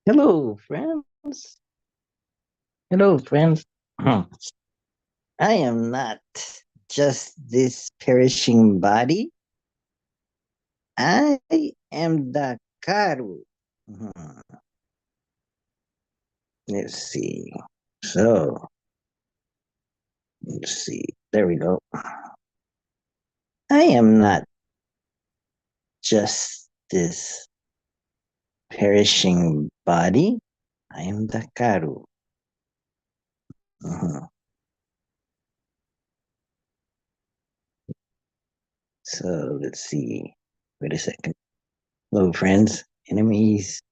Hello, friends. Hello, friends. I am not just this perishing body. I am the karu. Hmm, Let's see. So, let's see. There we go. I am not just this perishing body. I am the karu. Mhm. So, let's see. Wait a second. Hello, friends, enemies,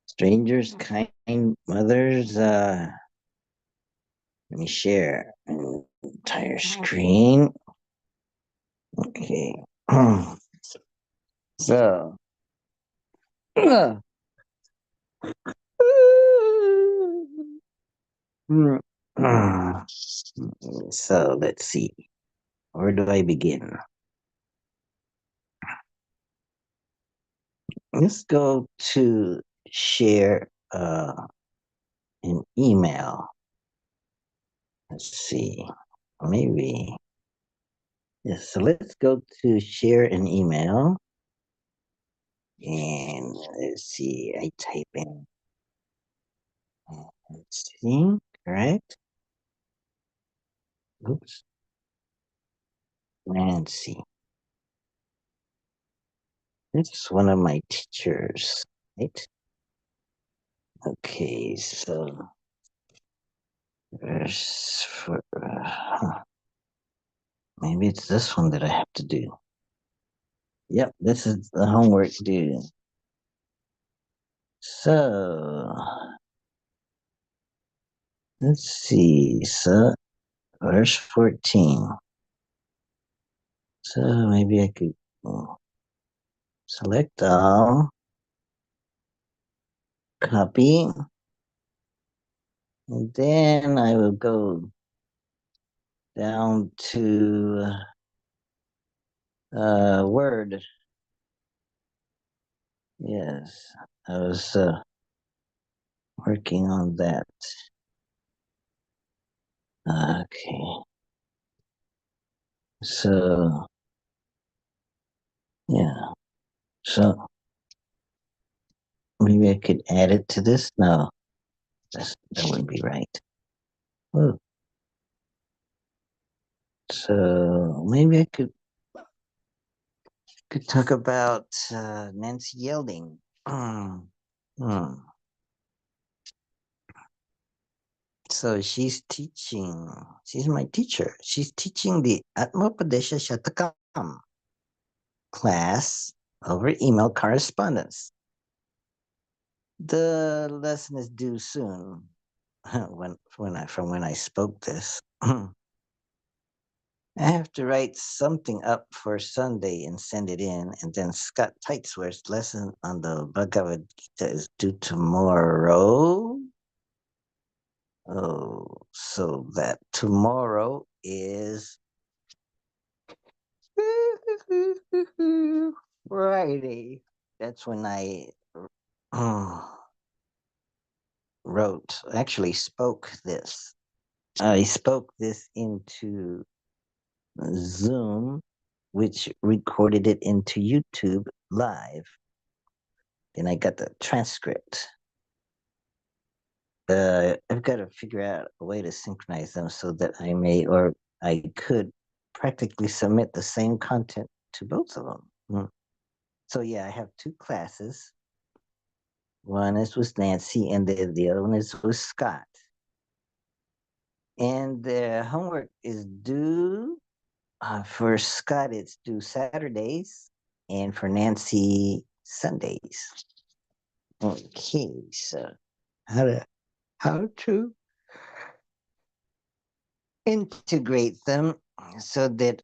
strangers, kind mothers. Let me share an entire screen. Okay. So, so let's see. Where do I begin? Let's go to share an email. Let's see. Maybe. Yes, so let's go to share an email. And let's see. I type in. Let's see. Correct. Oops. Nancy. This is one of my teachers, right? Okay, so there's maybe it's this one that I have to do. Yep, this is the homework due. So let's see. So verse 14. So maybe I could select all, copy, and then I will go down to Word. Yes, I was working on that. Okay, so yeah, so maybe I could add it to this. No, that wouldn't be right. Oh, so maybe I could talk about Nancy Yelding. Hmm. So she's teaching. She's my teacher. She's teaching the Atmopadesha Shatakam class over email correspondence. The lesson is due soon. When I spoke this, I have to write something up for Sunday and send it in, and then Scott Tightsworth's lesson on the Bhagavad Gita is due tomorrow. Oh, so that tomorrow is Friday. That's when I actually spoke this. I spoke this into Zoom, which recorded it into YouTube live. Then I got the transcript. I've got to figure out a way to synchronize them so that I could practically submit the same content to both of them. So yeah, I have two classes. One is with Nancy, and the other one is with Scott. And the homework is due for Scott. It's due Saturdays, and for Nancy Sundays. Okay, so how to how to integrate them so that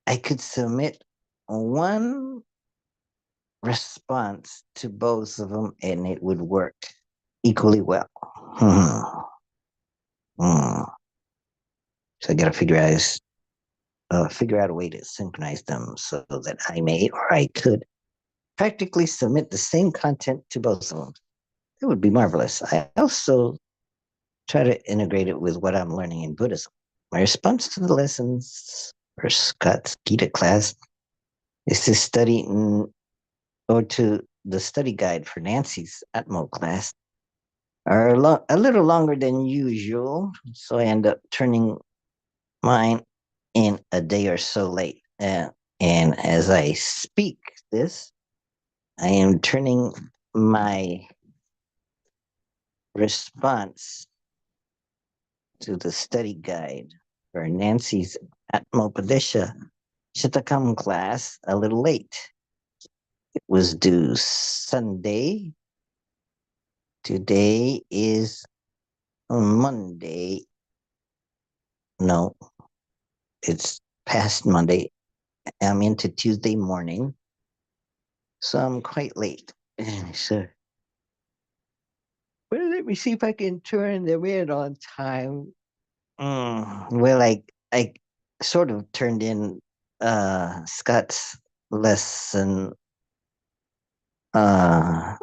I could submit one response to both of them and it would work equally well. Hmm. Hmm. So I got to figure out a way to synchronize them so that I may or I could practically submit the same content to both of them. It would be marvelous. I also try to integrate it with what I'm learning in Buddhism. My response to the lessons for Scott's Gita class is to study or to the study guide for Nancy's Atmo class are a little longer than usual, so I end up turning mine in a day or so late. And as I speak this, I am turning my response to the study guide for Nancy's Atmopadesha Shatakam class a little late. It was due Sunday. Today is Monday. No, it's past Monday. I'm into Tuesday morning, so I'm quite late. So, well, let me see if I can turn them in on time. Well, I sort of turned in Scott's lesson uh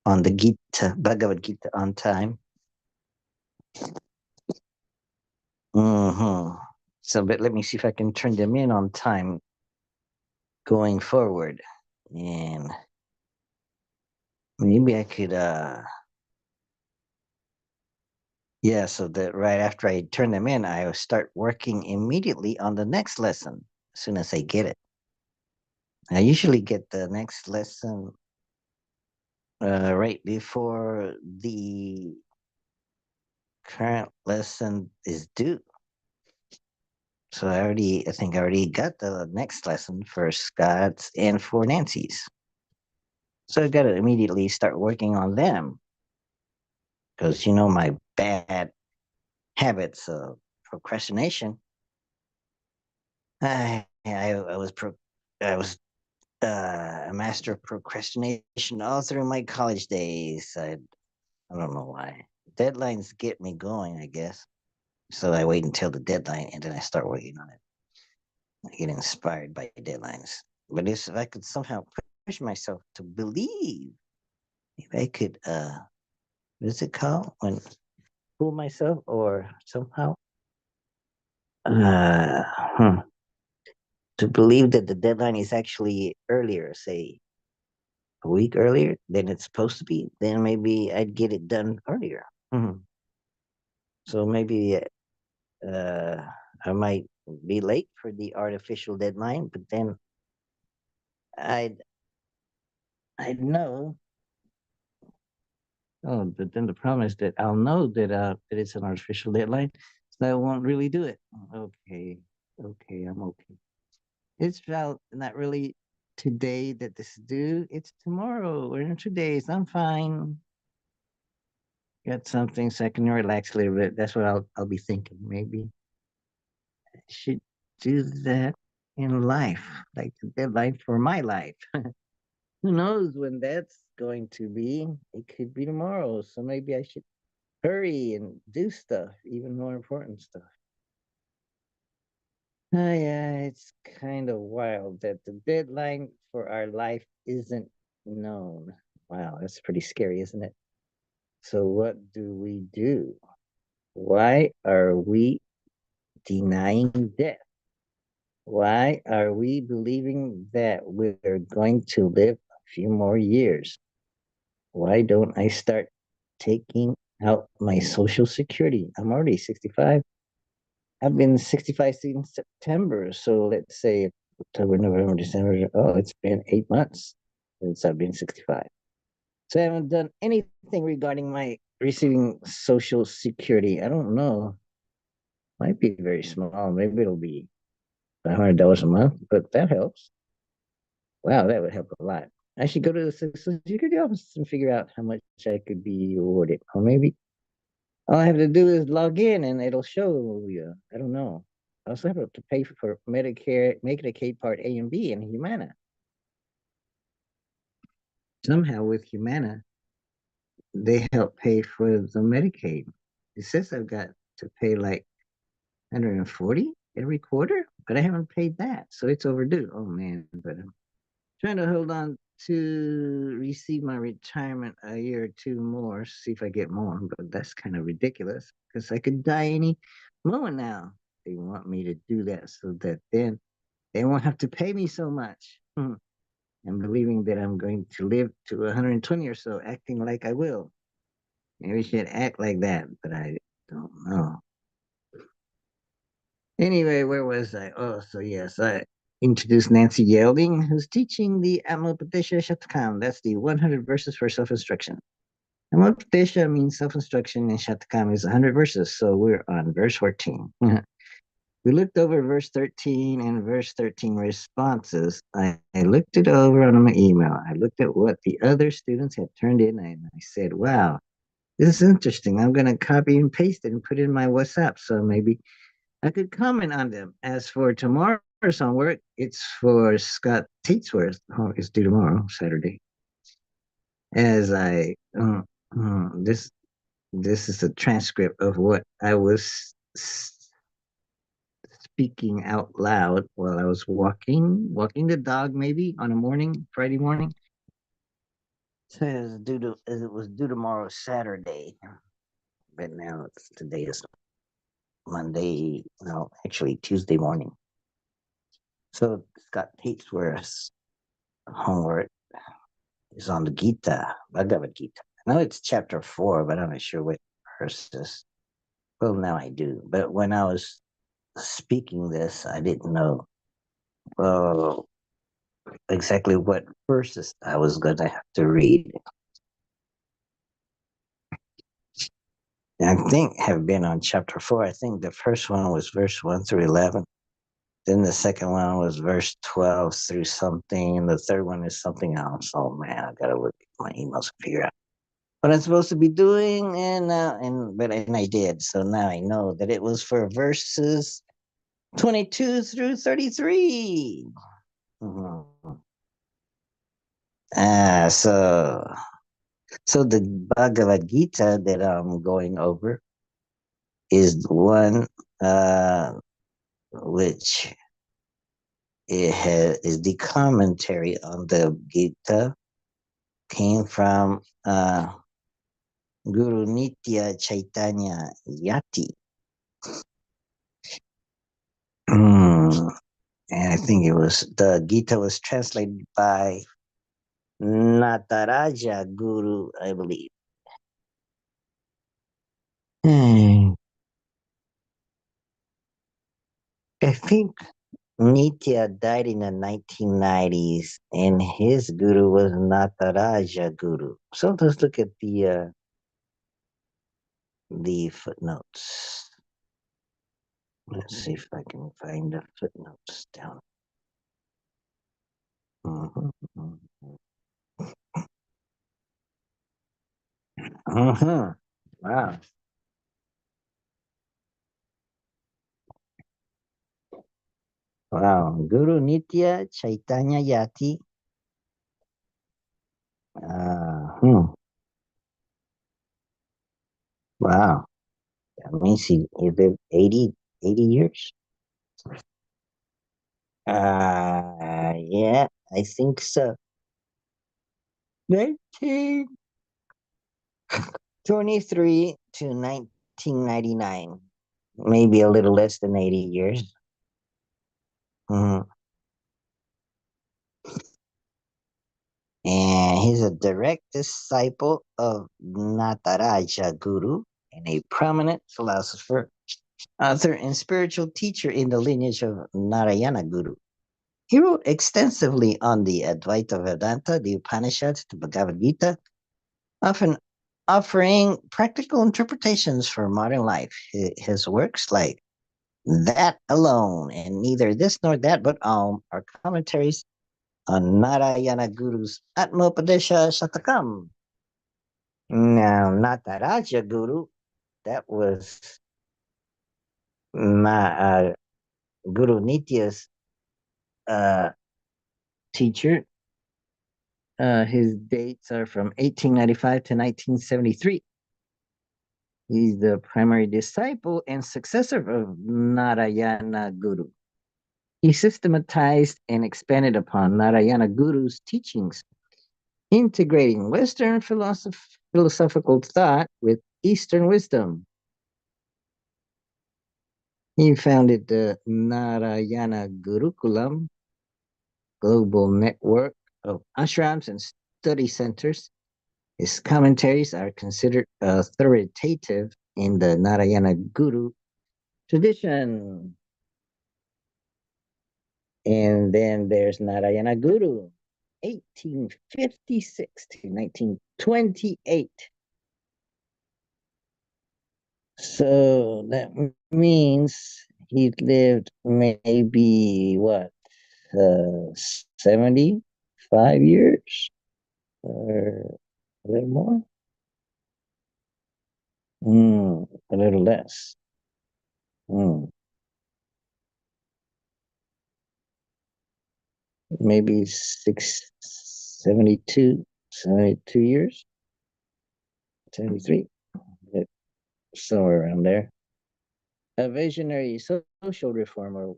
on the Gita, Bhagavad Gita on time. Hmm. So, but let me see if I can turn them in on time going forward. And maybe I could yeah, so that right after I turn them in, I will start working immediately on the next lesson as soon as I get it. I usually get the next lesson right before the current lesson is due. So I think I already got the next lesson for Scott's and for Nancy's. So I got to immediately start working on them because my bad habits of procrastination. I was a master of procrastination all through my college days. I don't know why. Deadlines get me going, I guess. So I wait until the deadline and then I start working on it. I get inspired by deadlines. But if I could somehow push myself to believe, if I could, what is it called? When fool myself or somehow, uh, hmm, to believe that the deadline is actually earlier, say a week earlier than it's supposed to be, then maybe I'd get it done earlier. Mhm. So maybe uh, I might be late for the artificial deadline, but then I'd I'd know. Oh, but then the problem is that I'll know that it's an artificial deadline, so I won't really do it. Okay, okay, I'm okay. It's about not really today that this is due. It's tomorrow or in 2 days. I'm fine. Got something so I can relax a little bit. That's what I'll be thinking. Maybe I should do that in life, like the deadline for my life. Who knows when that's going to be? It could be tomorrow. So maybe I should hurry and do stuff, even more important stuff. Yeah, it's kind of wild that the deadline for our life isn't known. Wow, that's pretty scary, isn't it? So, what do we do? Why are we denying death? Why are we believing that we're going to live a few more years? Why don't I start taking out my social security? I'm already 65. I've been 65 since September. So let's say October, November, December. Oh, it's been 8 months since I've been 65. So I haven't done anything regarding my receiving social security. I don't know. Might be very small. Maybe it'll be $500 a month, but that helps. Wow, that would help a lot. I should go to the Social Security office and figure out how much I could be awarded. Or maybe All I have to do is log in and it'll show you. I don't know. I also have to pay for Medicare, Medicaid Part A and B and Humana. Somehow with Humana, they help pay for the Medicaid. It says I've got to pay like 140 every quarter, but I haven't paid that. So it's overdue. Oh man, but I'm trying to hold on to receive my retirement a year or two more, see if I get more, but that's kind of ridiculous because I could die any moment now. They want me to do that so that then they won't have to pay me so much. I'm believing that I'm going to live to 120 or so, acting like I will. Maybe I should act like that, but I don't know. Anyway, where was I? Oh, so yes, I introduced Nancy Yelding, who's teaching the Atmapadesha Shatakam. That's the 100 verses for self-instruction. Atmapadesha means self-instruction, and Shatakam is 100 verses, so we're on verse 14. We looked over verse 13 and verse 13 responses. I looked it over on my email. I looked at what the other students had turned in, and I said, wow, this is interesting. I'm going to copy and paste it and put it in my WhatsApp, so maybe I could comment on them. As for tomorrow's homework, it's for Scott Tatesworth. Oh, it's due tomorrow, Saturday. As I this is a transcript of what I was speaking out loud while I was walking the dog, maybe on a morning, Friday morning. Says due to it was due tomorrow, Saturday, but now today is Monday. No, actually Tuesday morning. So Scott Tatesworth's homework is on the Gita, Bhagavad Gita. I know it's chapter 4, but I'm not sure what verses. Well, now I do. But when I was speaking this, I didn't know exactly what verses I was going to have to read. I think have been on chapter 4. I think the first one was verse 1 through 11. Then the second one was verse 12 through something. And the third one is something else. Oh man, I got to look at my emails and figure out what I'm supposed to be doing, and I did. So now I know that it was for verses 22 through 33. Mm-hmm. So the Bhagavad Gita that I'm going over is the one which is the commentary on the Gita, came from Guru Nitya Chaitanya Yati. And I think it was the Gita was translated by Nataraja Guru, I believe. Hmm. I think Nitya died in the 1990s, and his guru was Nataraja Guru. So let's look at the footnotes. Let's see if I can find the footnotes down. Mhm, mhm, mhm. Wow. Wow. Guru Nitya Chaitanya Yati. Hmm. Wow. That means he lived 80 years. Yeah, I think so. 1923 to 1999. Maybe a little less than 80 years. Mhm. And he's a direct disciple of Nataraja Guru and a prominent philosopher, author, and spiritual teacher in the lineage of Narayana Guru. He wrote extensively on the Advaita Vedanta, the Upanishads, the Bhagavad Gita, often offering practical interpretations for modern life. His works, like That Alone and Neither This Nor That But All, are commentaries on Narayana Guru's Atmopadesha Shatakam. Now, Nataraja Guru That was my Guru Nitya's uh, teacher. His dates are from 1895 to 1973. He's the primary disciple and successor of Narayana Guru. He systematized and expanded upon Narayana Guru's teachings, integrating Western philosophical thought with Eastern wisdom. He founded the Narayana Gurukulam, global network of ashrams and study centers. His commentaries are considered authoritative in the Narayana Guru tradition. And then there's Narayana Guru, 1856 to 1928. So that means he lived maybe what, 75 years or a little more? A little less. Mm, maybe 72 years, 73, somewhere around there. A visionary social reformer,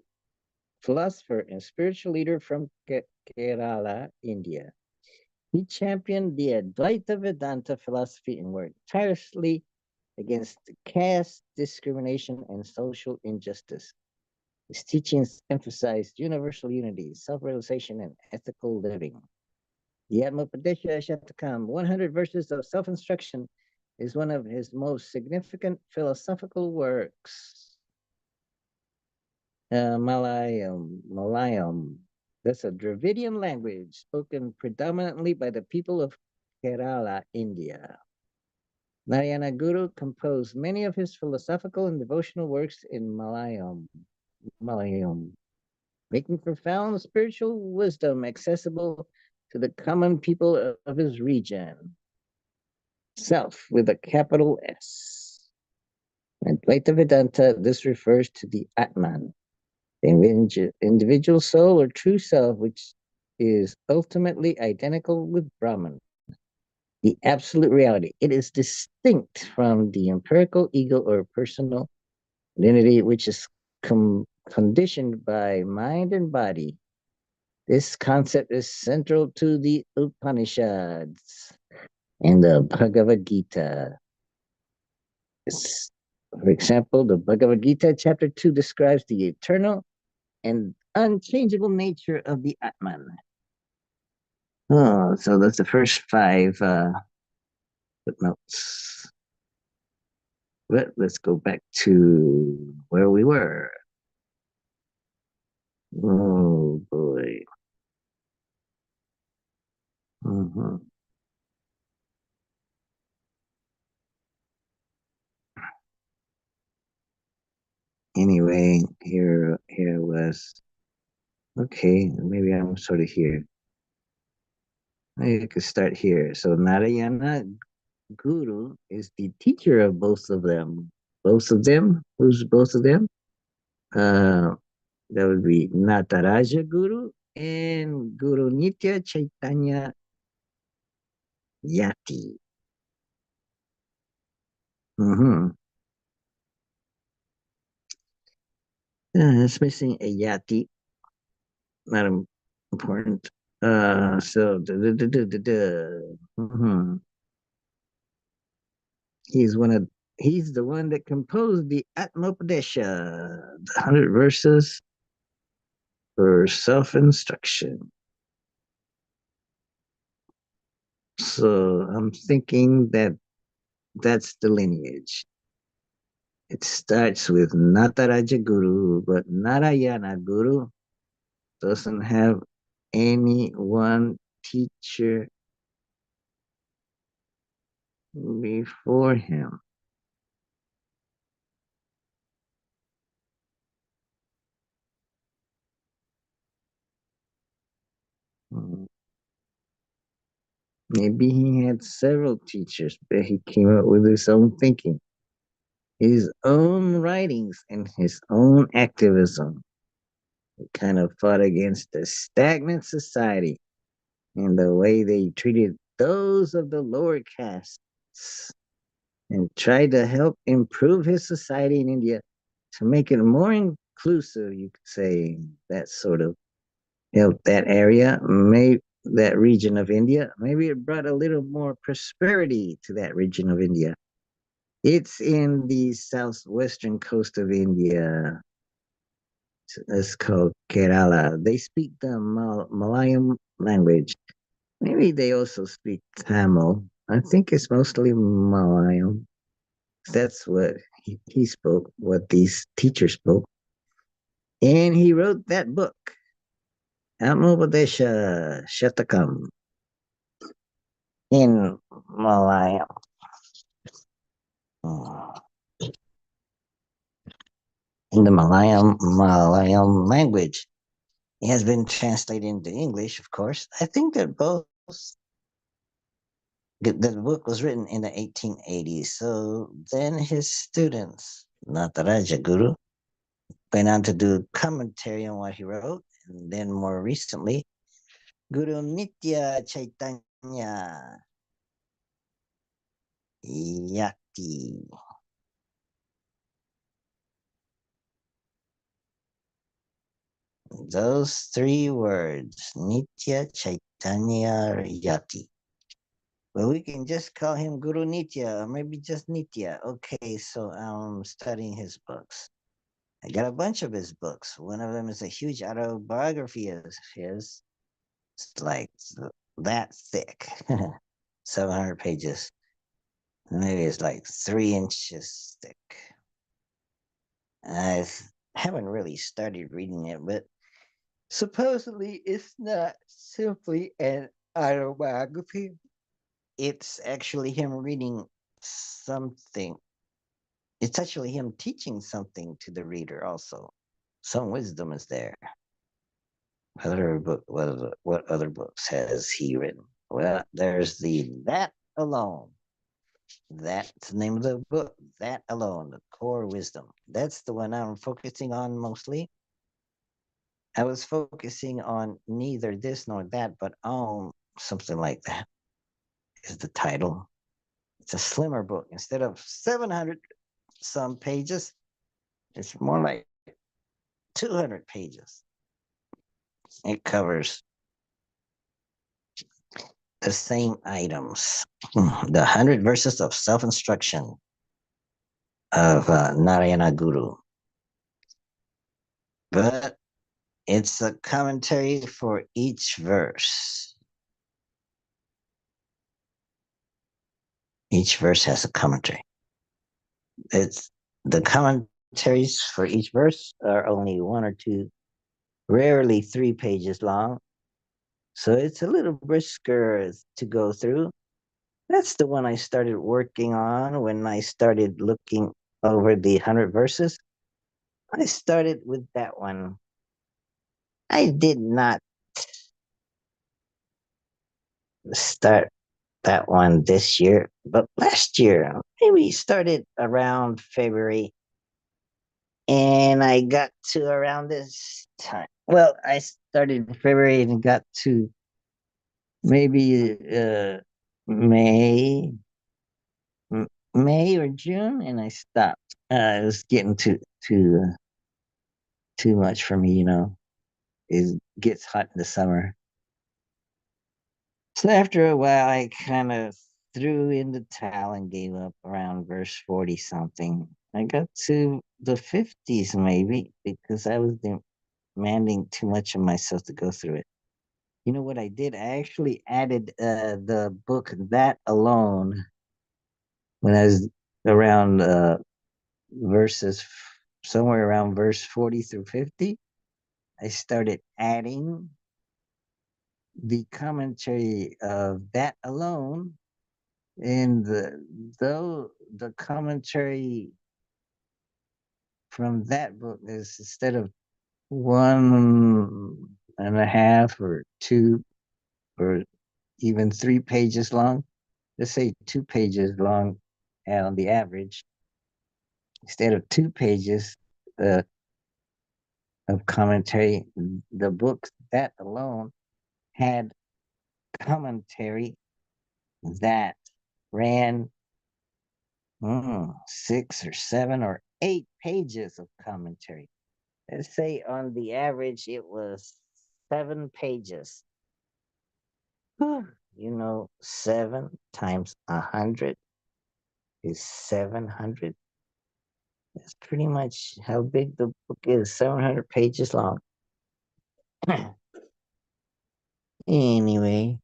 philosopher, and spiritual leader from Kerala, India. He championed the Advaita Vedanta philosophy and worked tirelessly against caste discrimination and social injustice. His teachings emphasized universal unity, self-realization, and ethical living. The Atmopadesha Shatakam, 100 verses of self-instruction, is one of his most significant philosophical works. Malayam. That's a Dravidian language spoken predominantly by the people of Kerala, India. Narayana Guru composed many of his philosophical and devotional works in Malayam, making profound spiritual wisdom accessible to the common people of his region. Self with a capital S. In Advaita Vedanta, this refers to the Atman, the individual soul or true self, which is ultimately identical with Brahman, the absolute reality. It is distinct from the empirical ego or personal identity, which is conditioned by mind and body. This concept is central to the Upanishads and the Bhagavad Gita. For example, the Bhagavad Gita, chapter 2, describes the eternal and unchangeable nature of the Atman. Oh, so that's the first five footnotes. But let's go back to where we were. Oh boy. Mm-hmm. Anyway, here was okay. Maybe I'm sort of here. Maybe I could start here. So Narayana Guru is the teacher of both of them. Both of them? Who's both of them? Uh, that would be Nataraja Guru and Guru Nitya Chaitanya Yati. Mm-hmm. It's missing a Yati. Not important. So mhm. he's one of he's the one that composed the Atmopadesha, the 100 verses for self-instruction. So I'm thinking that that's the lineage. It starts with Nataraja Guru, but Narayana Guru doesn't have any one teacher before him. Maybe he had several teachers, but he came up with his own thinking. his own writings and his own activism. He kind of fought against the stagnant society and the way they treated those of the lower castes and tried to help improve his society in India to make it more inclusive, you could say. That sort of helped that area, maybe that region of India. Maybe it brought a little more prosperity to that region of India. It's in the southwestern coast of India. It's called Kerala. They speak the Malayalam language. Maybe they also speak Tamil. I think it's mostly Malayalam. That's what he spoke, what these teachers spoke. And he wrote that book, Atmopadesha Shatakam, in Malayalam. In the Malayalam language. It has been translated into English, of course. I think that both the book was written in the 1880s. So then his students, Nataraja Guru, went on to do commentary on what he wrote. And then more recently, Guru Nitya Chaitanya Yati. Those three words, Nitya Chaitanya Yati. Well, we can just call him Guru Nitya, or maybe just Nitya. Okay, so I'm studying his books. I got a bunch of his books. One of them is a huge autobiography of his. It's like that thick, 700 pages. Maybe it's like 3 inches thick. I haven't really started reading it, but supposedly it's not simply an autobiography. It's actually him reading something. It's actually him teaching something to the reader also. Some wisdom is there. What other books has he written? Well, there's the That Alone. That's the name of the book. That Alone, the Core Wisdom. That's the one I'm focusing on mostly. I was focusing on neither this nor that, but on something like that is the title. It's a slimmer book. Instead of 700 some pages, it's more like 200 pages. It covers the same items. The 100 verses of self instruction of Narayana Guru. But it's a commentary for each verse. Each verse has a commentary. It's the commentaries for each verse are only 1 or 2, rarely 3 pages long. So it's a little brisker to go through. That's the one I started working on when I started looking over the 100 verses. I started with that one. I did not start that one this year, but last year, maybe started around February, and I got to around this time. Well, I started in February and got to maybe May, May or June, and I stopped. It was getting too much for me, you know. It gets hot in the summer. So after a while, I kind of threw in the towel and gave up around verse 40 something. I got to the 50s maybe because I was demanding too much of myself to go through it. You know what I did? I actually added the book That Alone when I was around verses somewhere around verse 40 through 50. I started adding the commentary of That Alone. And though the commentary from that book is instead of 1.5 or 2 or even 3 pages long, let's say 2 pages long on the average, instead of 2 pages uh, of commentary, the book that alone had commentary that ran 6 or 7 or 8 pages of commentary. Let's say on the average it was 7 pages. You know, 7 times 100 is 700. That's pretty much how big the book is. 700 pages long. Anyway,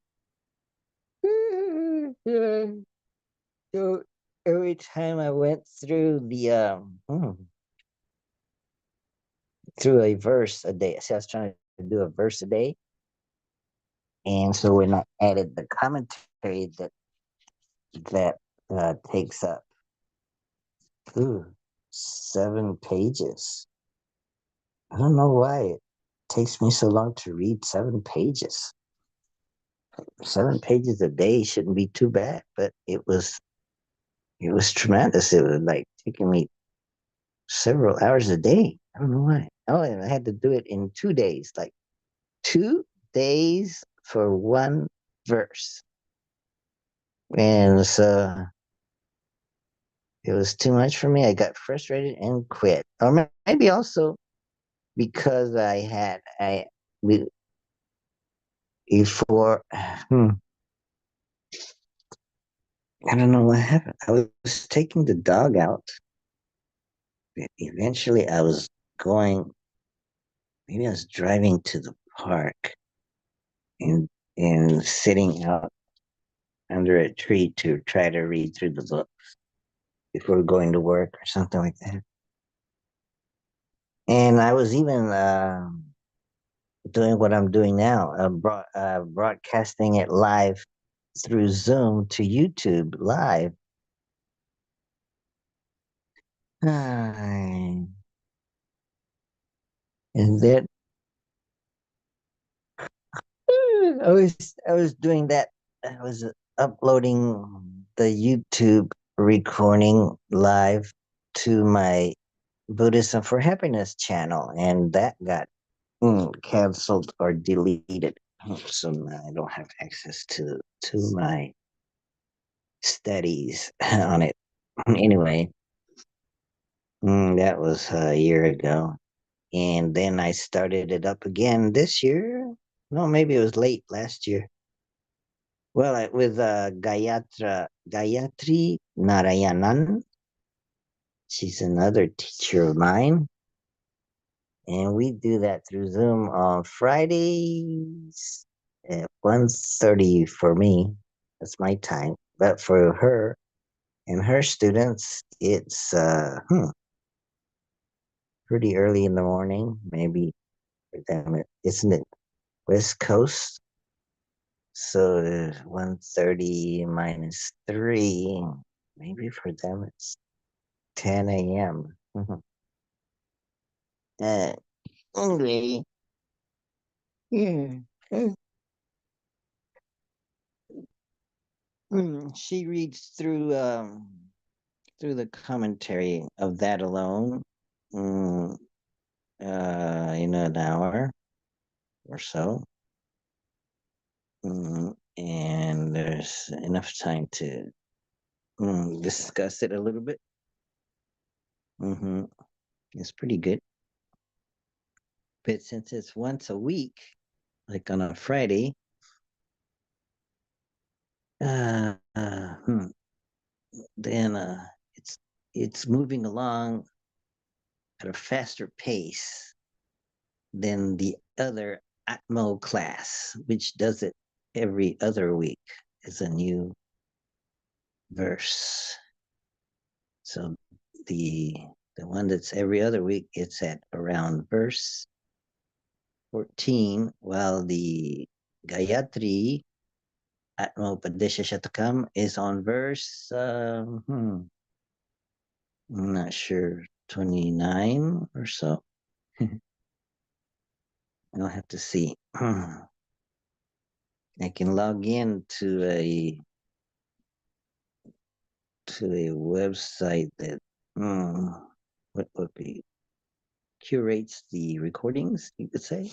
so every time I went through the through a verse a day. See, I was trying to do a verse a day, and so when I added the commentary that takes up ooh, 7 pages. I don't know why it takes me so long to read 7 pages. 7 pages a day shouldn't be too bad, but it was tremendous. It was like taking me several hours a day. I don't know why. Oh, and I had to do it in 2 days, like 2 days for one verse. And so it was too much for me. I got frustrated and quit. Or maybe also because we before I don't know what happened. I was taking the dog out. Eventually I was going maybe I was driving to the park and sitting out under a tree to try to read through the book before going to work or something like that. And I was even doing what I'm doing now, broadcasting it live through Zoom to YouTube live. And then I was doing that. I was uploading the YouTube recording live to my Buddhism for Happiness channel, and that got canceled or deleted. So now I don't have access to my studies on it. Anyway, that was a year ago, and then I started it up again this year. No, maybe it was late last year. Well, with Gayatri Narayanan. She's another teacher of mine, and we do that through Zoom on Fridays at 1:30 for me. That's my time. But for her and her students, it's pretty early in the morning. Maybe for them, isn't it West Coast? So 1:30 minus 3. Maybe for them it's 10 a.m. Uh, anyway, yeah. She reads through the commentary of that alone, mm, in an hour or so, and there's enough time to discuss it a little bit. hmm It's pretty good, but since it's once a week, like on a Friday, uh, uh, hmm, then it's it's moving along at a faster pace than the other Atmo class, which does it every other week. Is a new verse. So the the one that's every other week, it's at around verse 14, while the Gayatri Atmo Padesha Shatakam is on verse I'm not sure, 29 or so. I'll have to see. I can log in to a website that what would be curates the recordings, you could say.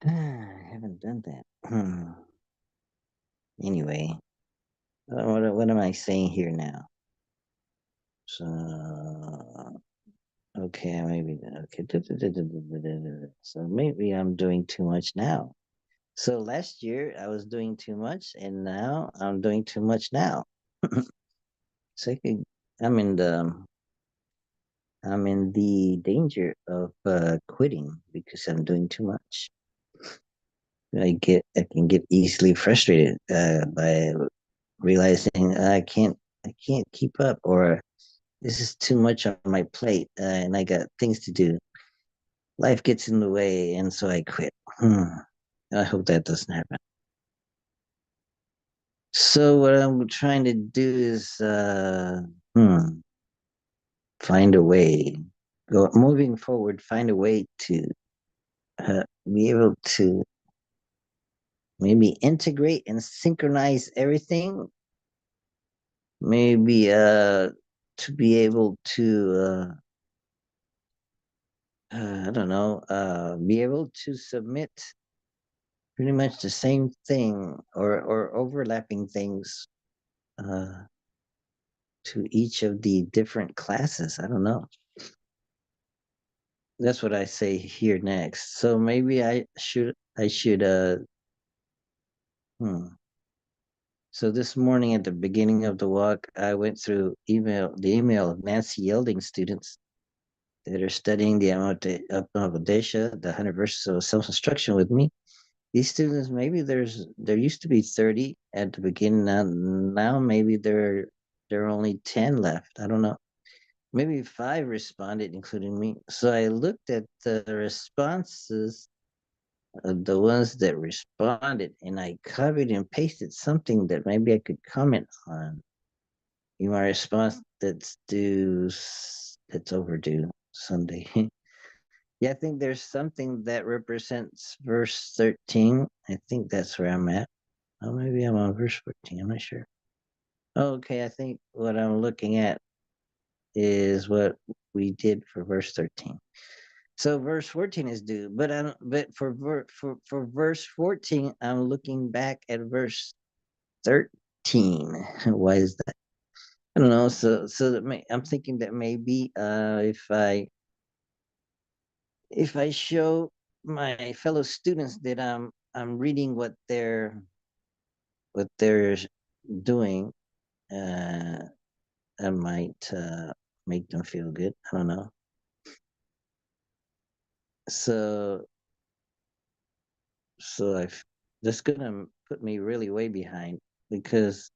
I haven't done that. Anyway, what am I saying here now? So, okay, maybe, okay. So maybe I'm doing too much now. So last year I was doing too much, and now I'm doing too much now. So I'm in the I'm in the danger of quitting because I'm doing too much. I can get easily frustrated by realizing I can't keep up, or this is too much on my plate, and I got things to do. Life gets in the way, and so I quit. I hope that doesn't happen. So what I'm trying to do is find a way, go moving forward, find a way to be able to maybe integrate and synchronize everything. Maybe to be able to I don't know, be able to submit pretty much the same thing or overlapping things uh, to each of the different classes. I don't know. That's what I say here next. So maybe I should hmm. So this morning at the beginning of the walk, I went through the email of Nancy Yelding students that are studying the Upnavadesha, the 100 verses of self-instruction with me. These students, maybe there used to be 30 at the beginning. Now maybe there are only 10 left. I don't know. Maybe five responded, including me. So I looked at the responses, the ones that responded, and I copied and pasted something that maybe I could comment on in my response that's overdue Sunday. Yeah, I think there's something that represents verse 13. I think that's where I'm at. Oh, maybe I'm on verse 14. I'm not sure. Okay, I think what I'm looking at is what we did for verse 13. So verse 14 is due, but I don't, but for verse 14, I'm looking back at verse 13. Why is that? I don't know. So I'm thinking that maybe if I show my fellow students that I'm reading what they're doing, uh, I might make them feel good. I don't know. So that's gonna put me really way behind because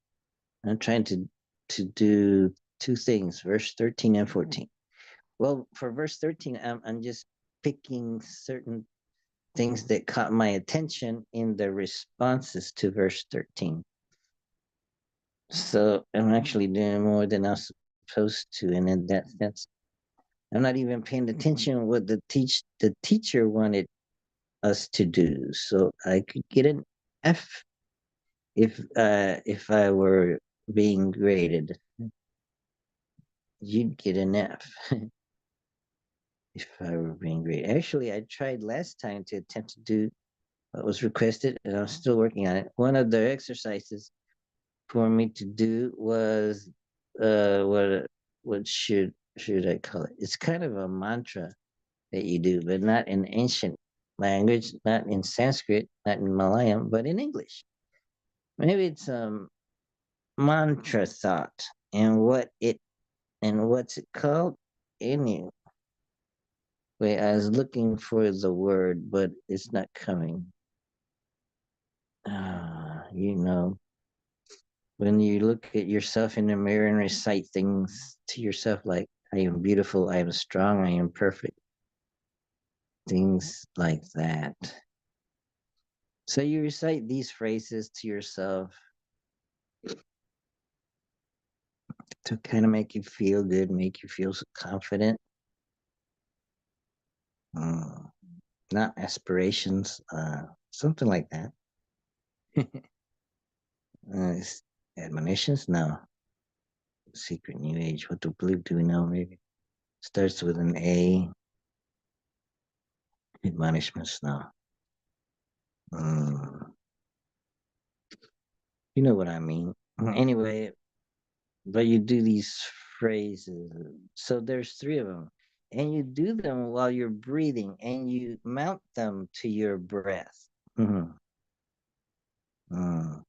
I'm trying to do two things, verse 13 and 14. Well, for verse 13, I'm just picking certain things that caught my attention in the responses to verse 13. So I'm actually doing more than I'm supposed to, and in that sense, I'm not even paying attention what the teacher wanted us to do. So I could get an F if I were being graded. You'd get an F if I were being graded. Actually, I tried last time to attempt to do what was requested, and I'm still working on it. One of the exercises for me to do was what should I call it? It's kind of a mantra that you do, but not in ancient language, not in Sanskrit, not in Malayalam, but in English. Maybe it's mantra thought and what's it called? Anyway, I was looking for the word, but it's not coming. You know, when you look at yourself in the mirror and recite things to yourself like, I am beautiful, I am strong, I am perfect, things like that. So you recite these phrases to yourself to kind of make you feel good, make you feel so confident. Mm, not aspirations, something like that. Admonitions? No. Secret New Age. What do we know? Maybe starts with an A. Admonishments. No. Mm, you know what I mean. Anyway, but you do these phrases. So there's three of them, and you do them while you're breathing, and you mount them to your breath. Mhm. Mm.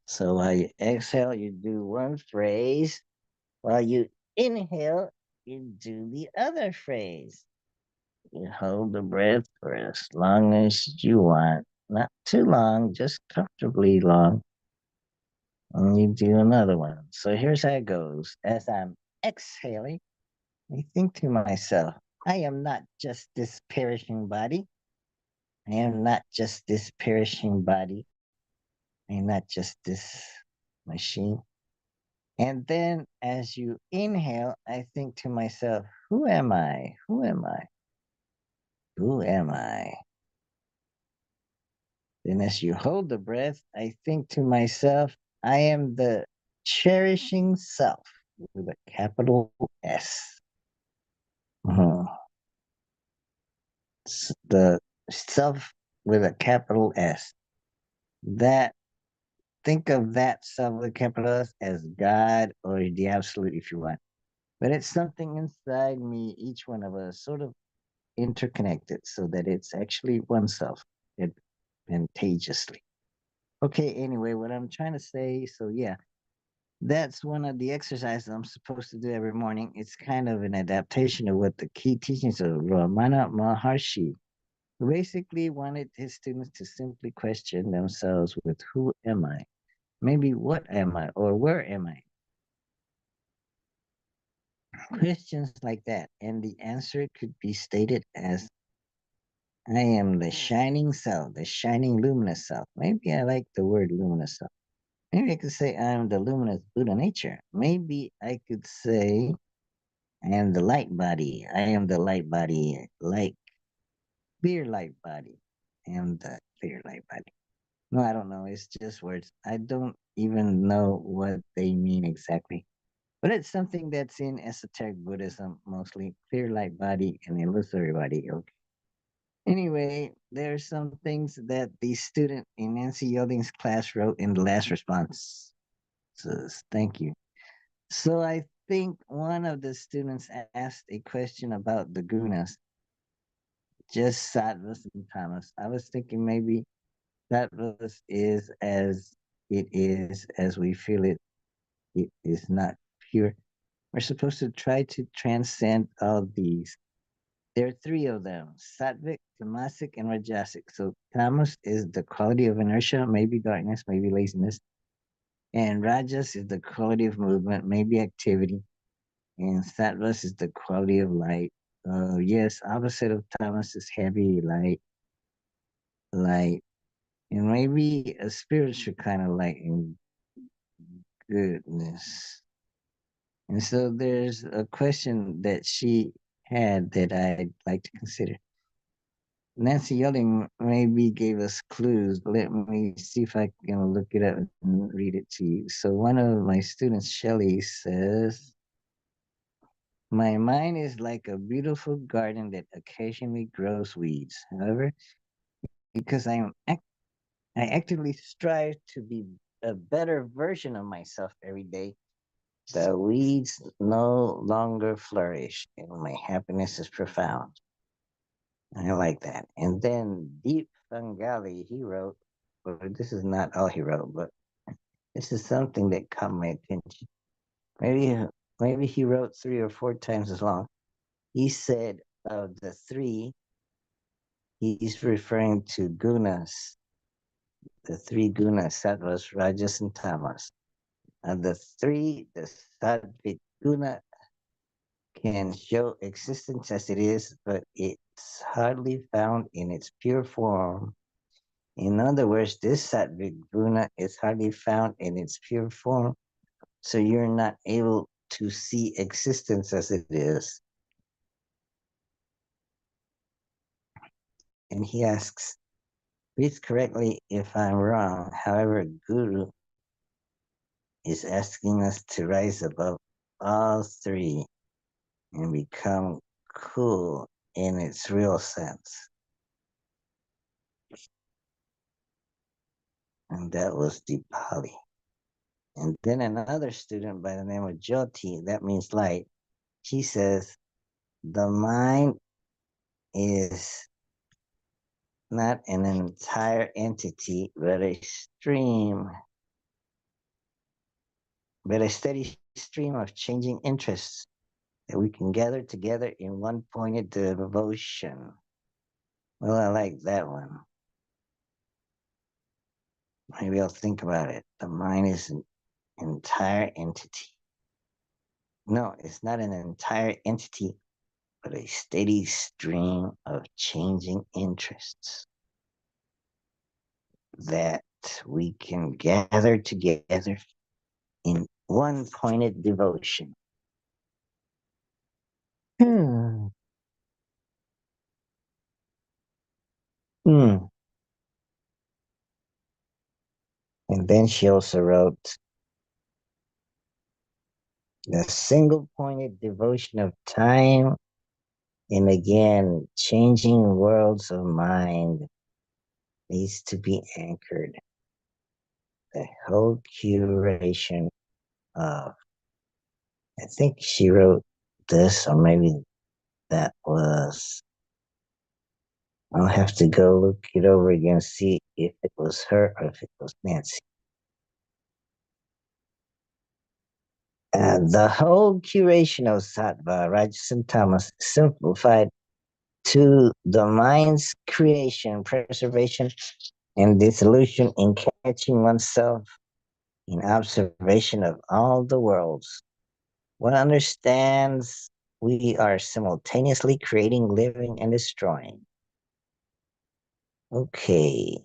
So while you exhale, you do one phrase. While you inhale, you do the other phrase. You hold the breath for as long as you want, not too long, just comfortably long. And you do another one. So here's how it goes. As I'm exhaling, I think to myself, I am not just this perishing body. I am not just this perishing body. I am not just this machine. And then as you inhale, I think to myself, who am I? Who am I? Who am I? Then as you hold the breath, I think to myself, I am the cherishing self with a capital S. Mhm. The self with a capital S. That think of that self with a capital S as God or the absolute if you want. But it's something inside me, each one of us, sort of interconnected so that it's actually oneself advantageously. Okay, anyway, what I'm trying to say, so yeah, that's one of the exercises I'm supposed to do every morning. It's kind of an adaptation of what the key teachings of Ramana Maharshi who basically wanted his students to simply question themselves with who am I? Maybe what am I or where am I? Questions like that. And the answer could be stated as I am the shining self, the shining luminous self. Maybe I like the word luminous self. Maybe I could say I am the luminous Buddha nature. Maybe I could say I am the light body. I am the light body, like clear light body. I am the clear light body. No, I don't know. It's just words. I don't even know what they mean exactly. But it's something that's in esoteric Buddhism mostly. Clear light body and illusory body. Okay. Anyway, there are some things that the student in Nancy Yielding's class wrote in the last response. So thank you. So I think one of the students asked a question about the gunas, just sattvas and tamas. I was thinking maybe sattvas is as it is, as we feel it. It is not pure. We're supposed to try to transcend all these. There are three of them: sattvic, tamasic, and rajasic. So tamas is the quality of inertia, maybe darkness, maybe laziness, and rajas is the quality of movement, maybe activity, and sattvas is the quality of light. Yes, opposite of tamas is heavy, light, and maybe a spiritual kind of light and goodness. And so there's a question that she had that I'd like to consider. Nancy Yelling maybe gave us clues. Let me see if I can look it up and read it to you. So one of my students, Shelley, says, my mind is like a beautiful garden that occasionally grows weeds. However, because I actively strive to be a better version of myself every day, the weeds no longer flourish, and my happiness is profound. I like that. And then Deep Bengali, he wrote, well, this is not all he wrote, but this is something that caught my attention. Maybe maybe he wrote three or four times as long. He said of the three, he's referring to gunas, the three gunas, sattvas, rajas, and tamas. Of the three, the sattvic guna can show existence as it is, but it's hardly found in its pure form. In other words, this sattvic guna is hardly found in its pure form, so you're not able to see existence as it is. And he asks, please correct me if I'm wrong. However, Guru is asking us to rise above all three and become cool in its real sense. And that was Deepali. And then another student by the name of Jyoti, that means light, she says, the mind is not an entire entity, but a steady stream of changing interests that we can gather together in one pointed devotion. Well, I like that one. Maybe I'll think about it. The mind is an entire entity. No, it's not an entire entity, but a steady stream of changing interests that we can gather together in one pointed devotion. Hmm. Hmm. And then she also wrote the single pointed devotion of time and again changing worlds of mind needs to be anchored. The whole curation of, I think she wrote this, or maybe that was, I'll have to go look it over again, see if it was her or if it was Nancy. The whole curation of Sattva, Rajas, and Tamas simplified to the mind's creation, preservation, and dissolution in catching oneself in observation of all the worlds. One understands we are simultaneously creating, living, and destroying. Okay.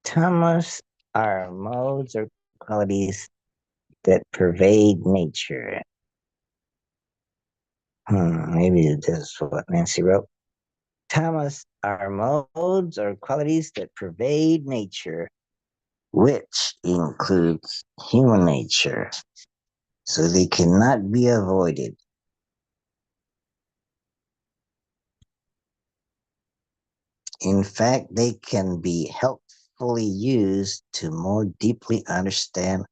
Tamas are modes or qualities that pervade nature. Maybe this is what Nancy wrote. Tamas are modes or qualities that pervade nature, which includes human nature, so they cannot be avoided. In fact, they can be helpfully used to more deeply understand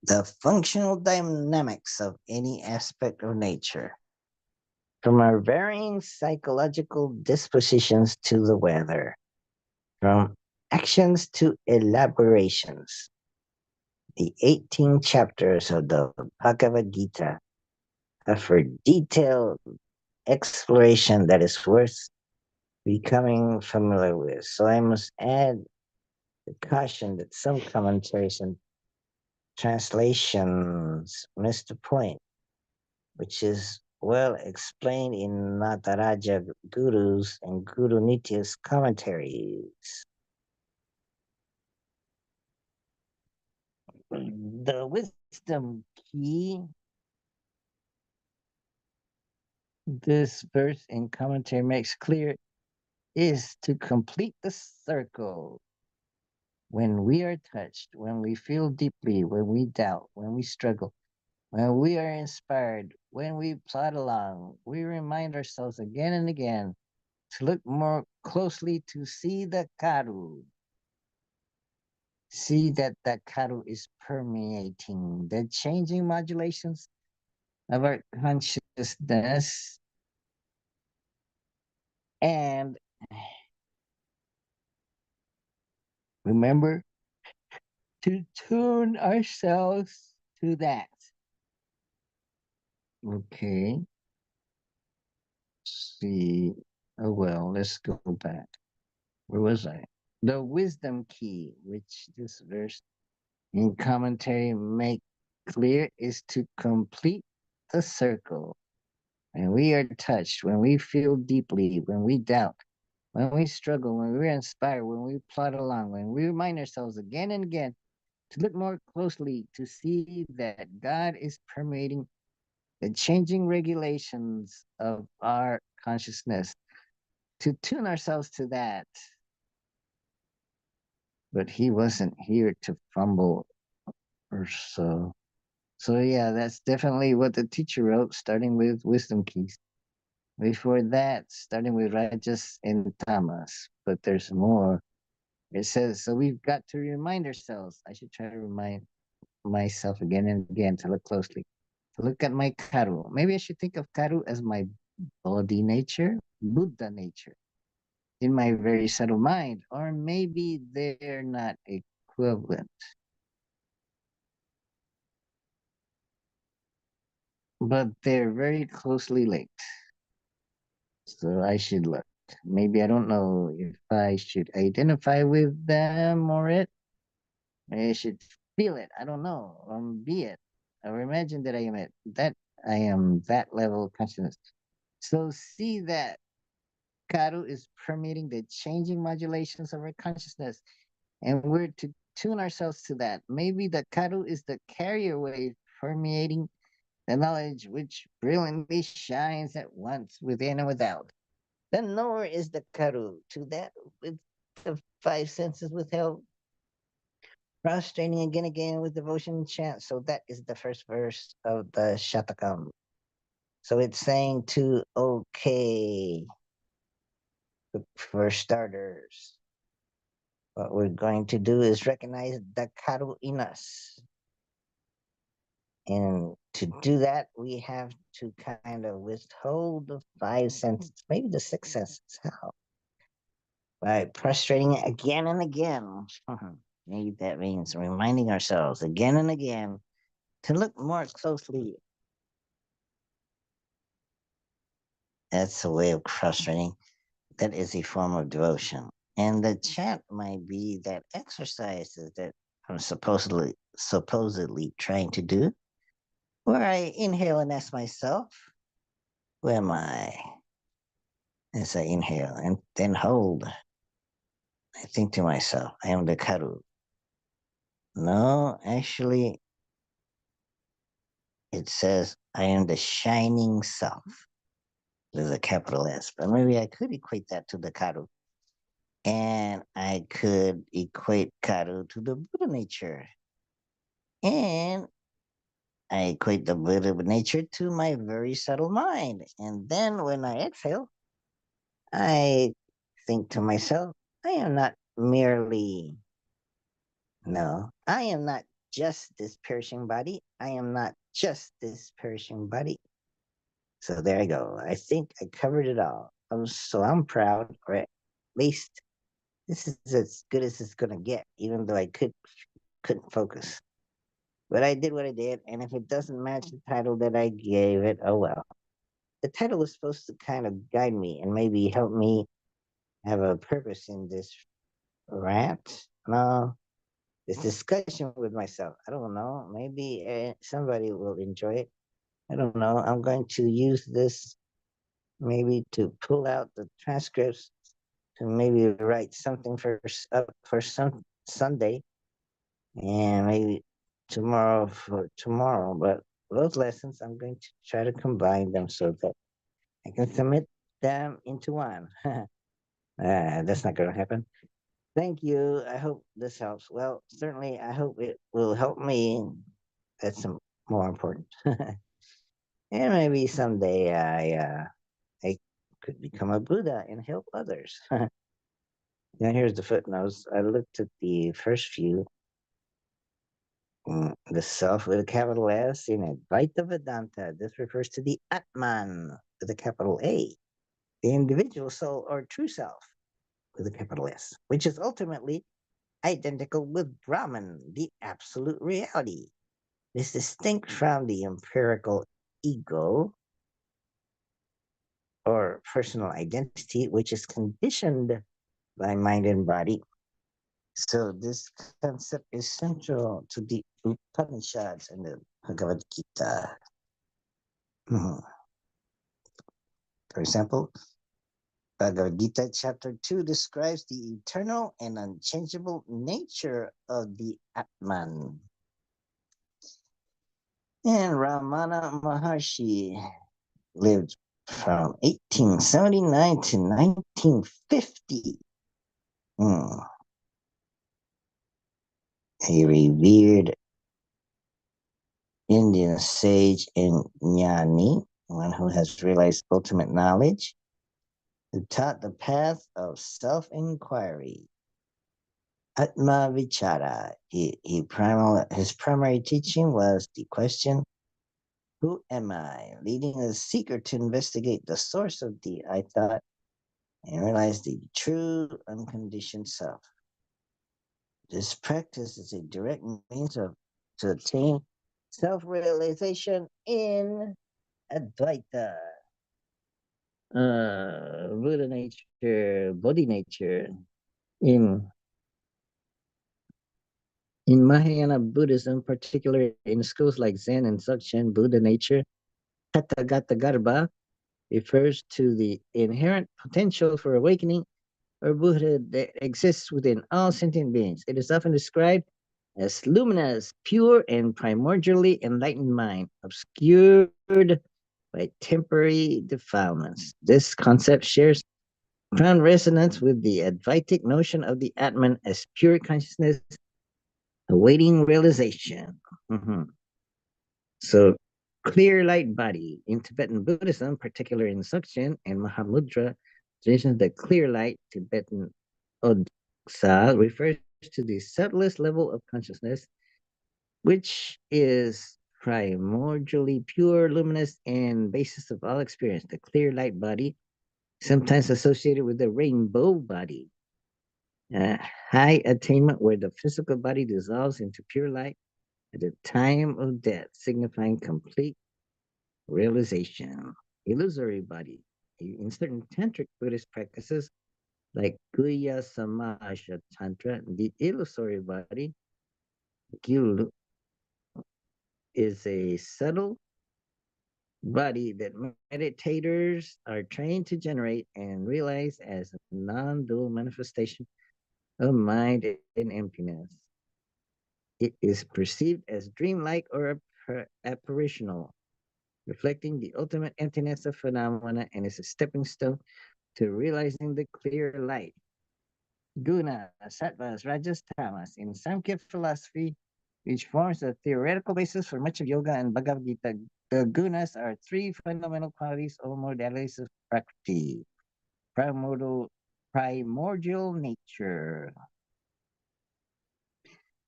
the functional dynamics of any aspect of nature, from our varying psychological dispositions to the weather, from actions to elaborations. The 18 chapters of the Bhagavad Gita offer detailed exploration that is worth becoming familiar with. So I must add the caution that some commentaries and translations miss the point, which is well explained in Nataraja Guru's and Guru Nitya's commentaries. The wisdom key, this verse in commentary makes clear, is to complete the circle. When we are touched, when we feel deeply, when we doubt, when we struggle, when we are inspired, when we plod along, we remind ourselves again and again to look more closely to see the karu. See that the karu is permeating the changing modulations of our consciousness and remember to tune ourselves to that. Okay. See. Oh well, let's go back. Where was I? The wisdom key, which this verse in commentary make clear, is to complete the circle. When we are touched, when we feel deeply, when we doubt, when we struggle, when we're inspired, when we plod along, when we remind ourselves again and again to look more closely to see that God is permeating the changing regulations of our consciousness, to tune ourselves to that, but he wasn't here to fumble or so. So yeah, that's definitely what the teacher wrote, starting with wisdom keys. Before that, starting with Rajas and Tamas. But there's more. It says, so we've got to remind ourselves. I should try to remind myself again and again to look closely. To look at my karu. Maybe I should think of karu as my body nature, Buddha nature, in my very subtle mind. Or maybe they're not equivalent, but they're very closely linked. So I should look. Maybe I don't know if I should identify with them or it. I should feel it. I don't know. Or be it. Or imagine that I am it. That I am that level of consciousness. So see that Karu is permeating the changing modulations of our consciousness. And we're to tune ourselves to that. Maybe the Karu is the carrier wave permeating the knowledge which brilliantly shines at once within and without. Then nor is the Karu to that with the five senses withheld, prostrating again again with devotion and chant. So that is the first verse of the Shatakam. So it's saying to, okay, for starters, what we're going to do is recognize the Karu in us. And to do that, we have to kind of withhold the five senses, maybe the six senses. How? By prostrating again and again. Maybe that means reminding ourselves again and again to look more closely. That's a way of prostrating. That is a form of devotion. And the chant might be that exercises that I'm supposedly trying to do, where I inhale and ask myself, who am I? As I inhale and then hold, I think to myself, I am the karu. No, actually, it says I am the shining self with a capital S. But maybe I could equate that to the karu. And I could equate karu to the Buddha nature. And I equate the Buddha nature to my very subtle mind. And then when I exhale, I think to myself, I am not merely, no, I am not just this perishing body. I am not just this perishing body. So there I go. I think I covered it all. So I'm proud, or at least this is as good as it's gonna get, even though I couldn't focus. But I did what I did, and if it doesn't match the title that I gave it, oh well. The title was supposed to kind of guide me and maybe help me have a purpose in this rant. No, this discussion with myself. I don't know. Maybe somebody will enjoy it. I don't know. I'm going to use this maybe to pull out the transcripts to maybe write something for up for some Sunday and maybe tomorrow for tomorrow. But those lessons, I'm going to try to combine them so that I can submit them into one. That's not going to happen. Thank you. I hope this helps. Well, certainly, I hope it will help me. That's more important. And maybe someday I could become a Buddha and help others. Now, here's the footnotes. I looked at the first few. The self with a capital S in Advaita Vedanta. This refers to the Atman with a capital A, the individual soul or true self with a capital S, which is ultimately identical with Brahman, the absolute reality. It is distinct from the empirical ego or personal identity, which is conditioned by mind and body. So this concept is central to the Upanishads and the Bhagavad Gita. Mhm. For example, Bhagavad Gita chapter 2 describes the eternal and unchangeable nature of the Atman. And Ramana Maharshi lived from 1879 to 1950. Hmm. A revered Indian sage and jnani, one who has realized ultimate knowledge, who taught the path of self-inquiry. Atma Vichara. His primary teaching was the question, who am I? Leading a seeker to investigate the source of the I thought and realize the true unconditioned self. This practice is a direct means of to attain self-realization in Advaita, Buddha nature, Bodhi nature. In in Mahayana Buddhism, particularly in schools like Zen and Dzogchen, Buddha nature, Tathagata Garbha, refers to the inherent potential for awakening or Buddha that exists within all sentient beings. It is often described as luminous, pure, and primordially enlightened mind, obscured by temporary defilements. This concept shares profound resonance with the Advaitic notion of the Atman as pure consciousness awaiting realization. Mhm. So, clear light body in Tibetan Buddhism, particularly in Dzogchen and Mahamudra, traditions that clear light, Tibetan Odsa, refers to the subtlest level of consciousness, which is primordially pure, luminous, and basis of all experience. The clear light body, sometimes associated with the rainbow body, uh, high attainment where the physical body dissolves into pure light at the time of death, signifying complete realization. Illusory body. In certain tantric Buddhist practices, like Guya Samaja Tantra, the illusory body, Gyulu, is a subtle body that meditators are trained to generate and realize as a non-dual manifestation of mind and emptiness. It is perceived as dreamlike or apparitional, reflecting the ultimate emptiness of phenomena and is a stepping stone to realizing the clear light. Guna, sattvas, rajas, tamas. In Samkhya philosophy, which forms a theoretical basis for much of yoga and Bhagavad Gita, the gunas are three fundamental qualities or modalities of prakriti, primordial, primordial nature.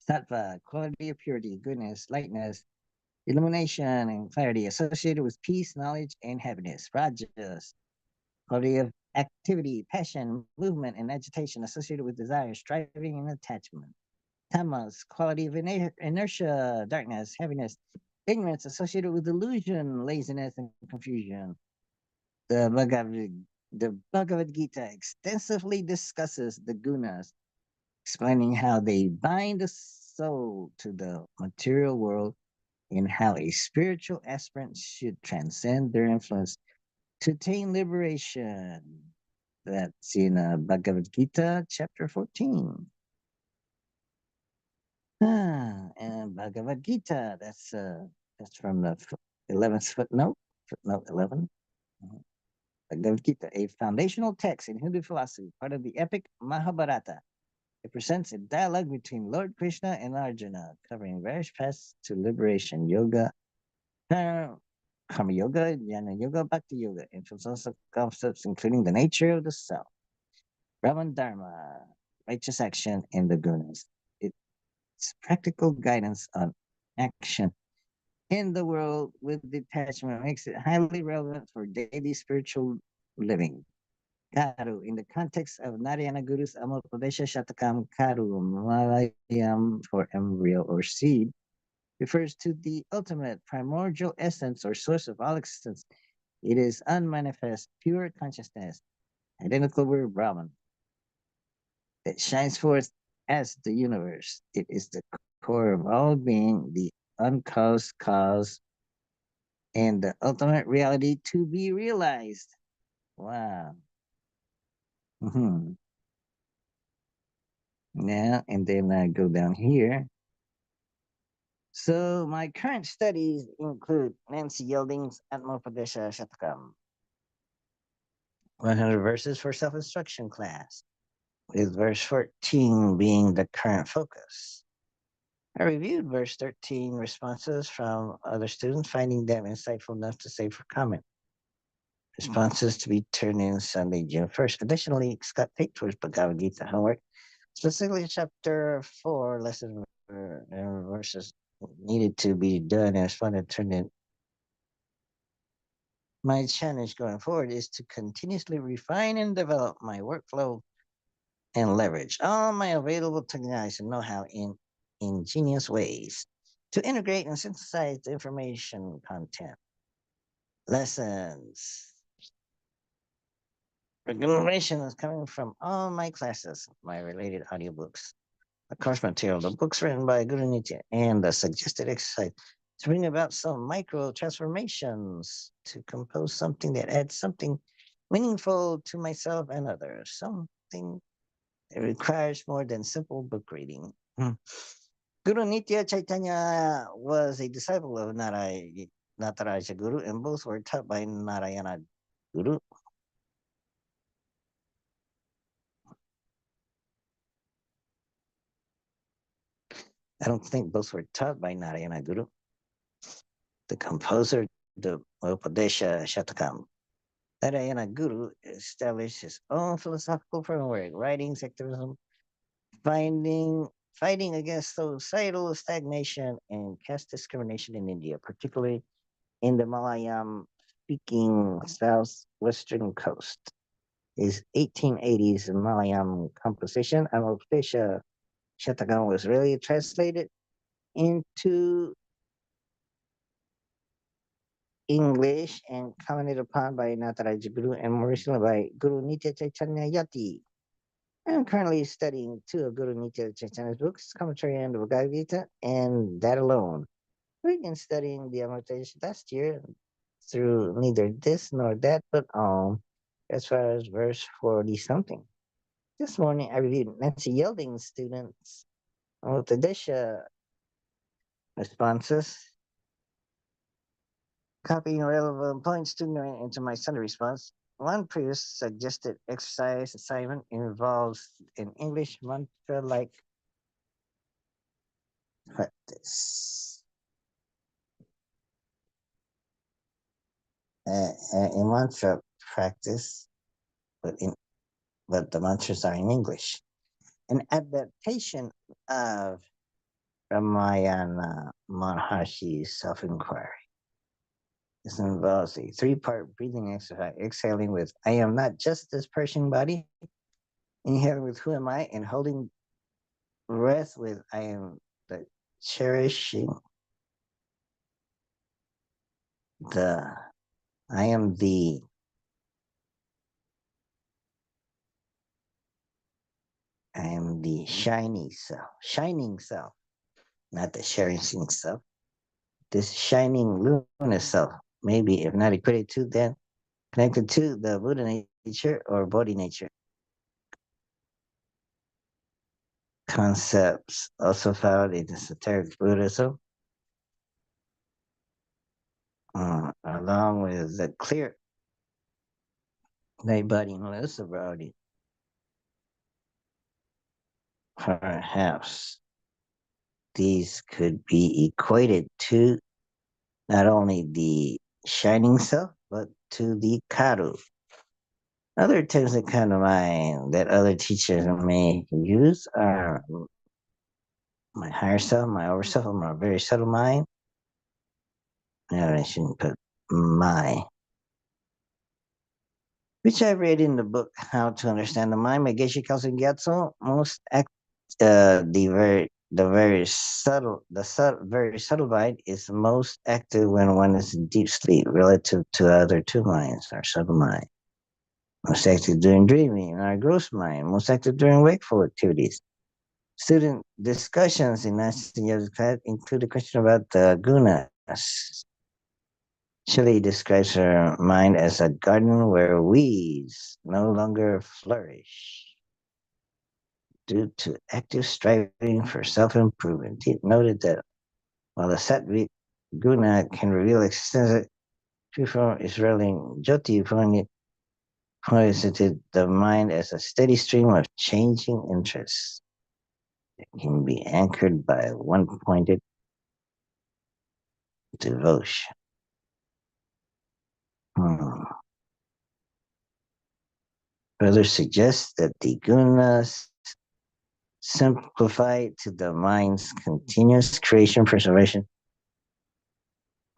Sattva, quality of purity, goodness, lightness, illumination, and clarity associated with peace, knowledge, and happiness. Rajas, quality of activity, passion, movement, and agitation associated with desire, striving, and attachment. Tamas, quality of inertia, darkness, heaviness, ignorance associated with delusion, laziness, and confusion. The Bhagavad Gita extensively discusses the gunas, explaining how they bind the soul to the material world and how a spiritual aspirant should transcend their influence to attain liberation. That's in Bhagavad Gita, chapter 14. And Bhagavad Gita, that's from the 11th footnote, footnote 11. Bhagavad Gita, a foundational text in Hindu philosophy, part of the epic Mahabharata. It presents a dialogue between Lord Krishna and Arjuna, covering various paths to liberation, yoga, karma yoga, jnana yoga, bhakti yoga, and philosophical concepts including the nature of the self, Brahman Dharma, righteous action, and the gunas. It's practical guidance on action in the world with detachment makes it highly relevant for daily spiritual living. Karu, in the context of Narayana Guru's Amalpadesha Shatakam Karu, Malayam for embryo or seed, refers to the ultimate primordial essence or source of all existence. It is unmanifest, pure consciousness, identical with Brahman, that shines forth as the universe. It is the core of all being, the uncaused cause, and the ultimate reality to be realized. Wow. Mm-hmm. Now, and then I go down here. So my current studies include Nancy Yelding's Atmopadesha Shatakam, 100 verses for self instruction class, with verse 14 being the current focus. I reviewed verse 13 responses from other students, finding them insightful enough to save for comment. Responses to be turned in Sunday, June 1st. Additionally, Scott Tate towards Bhagavad Gita homework, specifically chapter 4, lesson verses needed to be done and responded turned in. My challenge going forward is to continuously refine and develop my workflow and leverage all my available technologies and know-how in ingenious ways to integrate and synthesize the information content. Lessons. Recommendation is coming from all my classes, my related audiobooks, the course material, the books written by Guru Nitya, and the suggested exercise to bring about some micro transformations to compose something that adds something meaningful to myself and others, something that requires more than simple book reading. Guru Nitya Chaitanya was a disciple of Nataraja Guru, and both were taught by Narayana Guru. I don't think both were taught by Narayana Guru. The composer, the Upadesha Shatakam, Narayana Guru established his own philosophical framework, writing secularism, fighting against societal stagnation and caste discrimination in India, particularly in the Malayalam speaking southwestern coast. His 1880s Malayalam composition, Amalpesha Shatakam, was really translated into English and commented upon by Nataraja Guru and more recently by Guru Nitya Chaitanya Yati. I'm currently studying two of Guru Nitya Chaitanya's books, Commentary on the Bhagavad Gita, and that alone. We've been studying the Amritation last year through neither this nor that, but as far as verse 40 something. This morning I reviewed Nancy Yelding's students' Amritadesha responses, copying relevant points to into my Sunday response. One previous suggested exercise assignment involves an English mantra like practice. A mantra practice, but the mantras are in English. An adaptation of Ramayana Maharshi's self-inquiry. This involves a three-part breathing exercise, exhaling with I am not just this Persian body, inhaling with who am I, and holding breath with I am the cherishing the I am the shining self, not the sharing self. This shining luminous self, maybe if not equated to, then connected to the Buddha nature or Bodhi nature. Concepts also found in esoteric Buddhism, along with the clear night body and sobriety. Perhaps these could be equated to not only the shining self, but to the karu. Other terms that come to mind that other teachers may use are my higher self, my overself, my very subtle mind. No, I shouldn't put my, which I read in the book How to Understand the Mind by Geshe Kelsey Gyatso. The very subtle mind is most active when one is in deep sleep, relative to other two minds, our subtle mind. Most active during dreaming, our gross mind. Most active during wakeful activities. Student discussions in National class include a question about the gunas. Shelley describes her mind as a garden where weeds no longer flourish due to active striving for self-improvement. He noted that while the sattvic guna can reveal existence, true form is rarely jyoti, posited the mind as a steady stream of changing interests. It can be anchored by one pointed devotion. Hmm. Further suggests that the gunas simplify to the mind's continuous creation, preservation,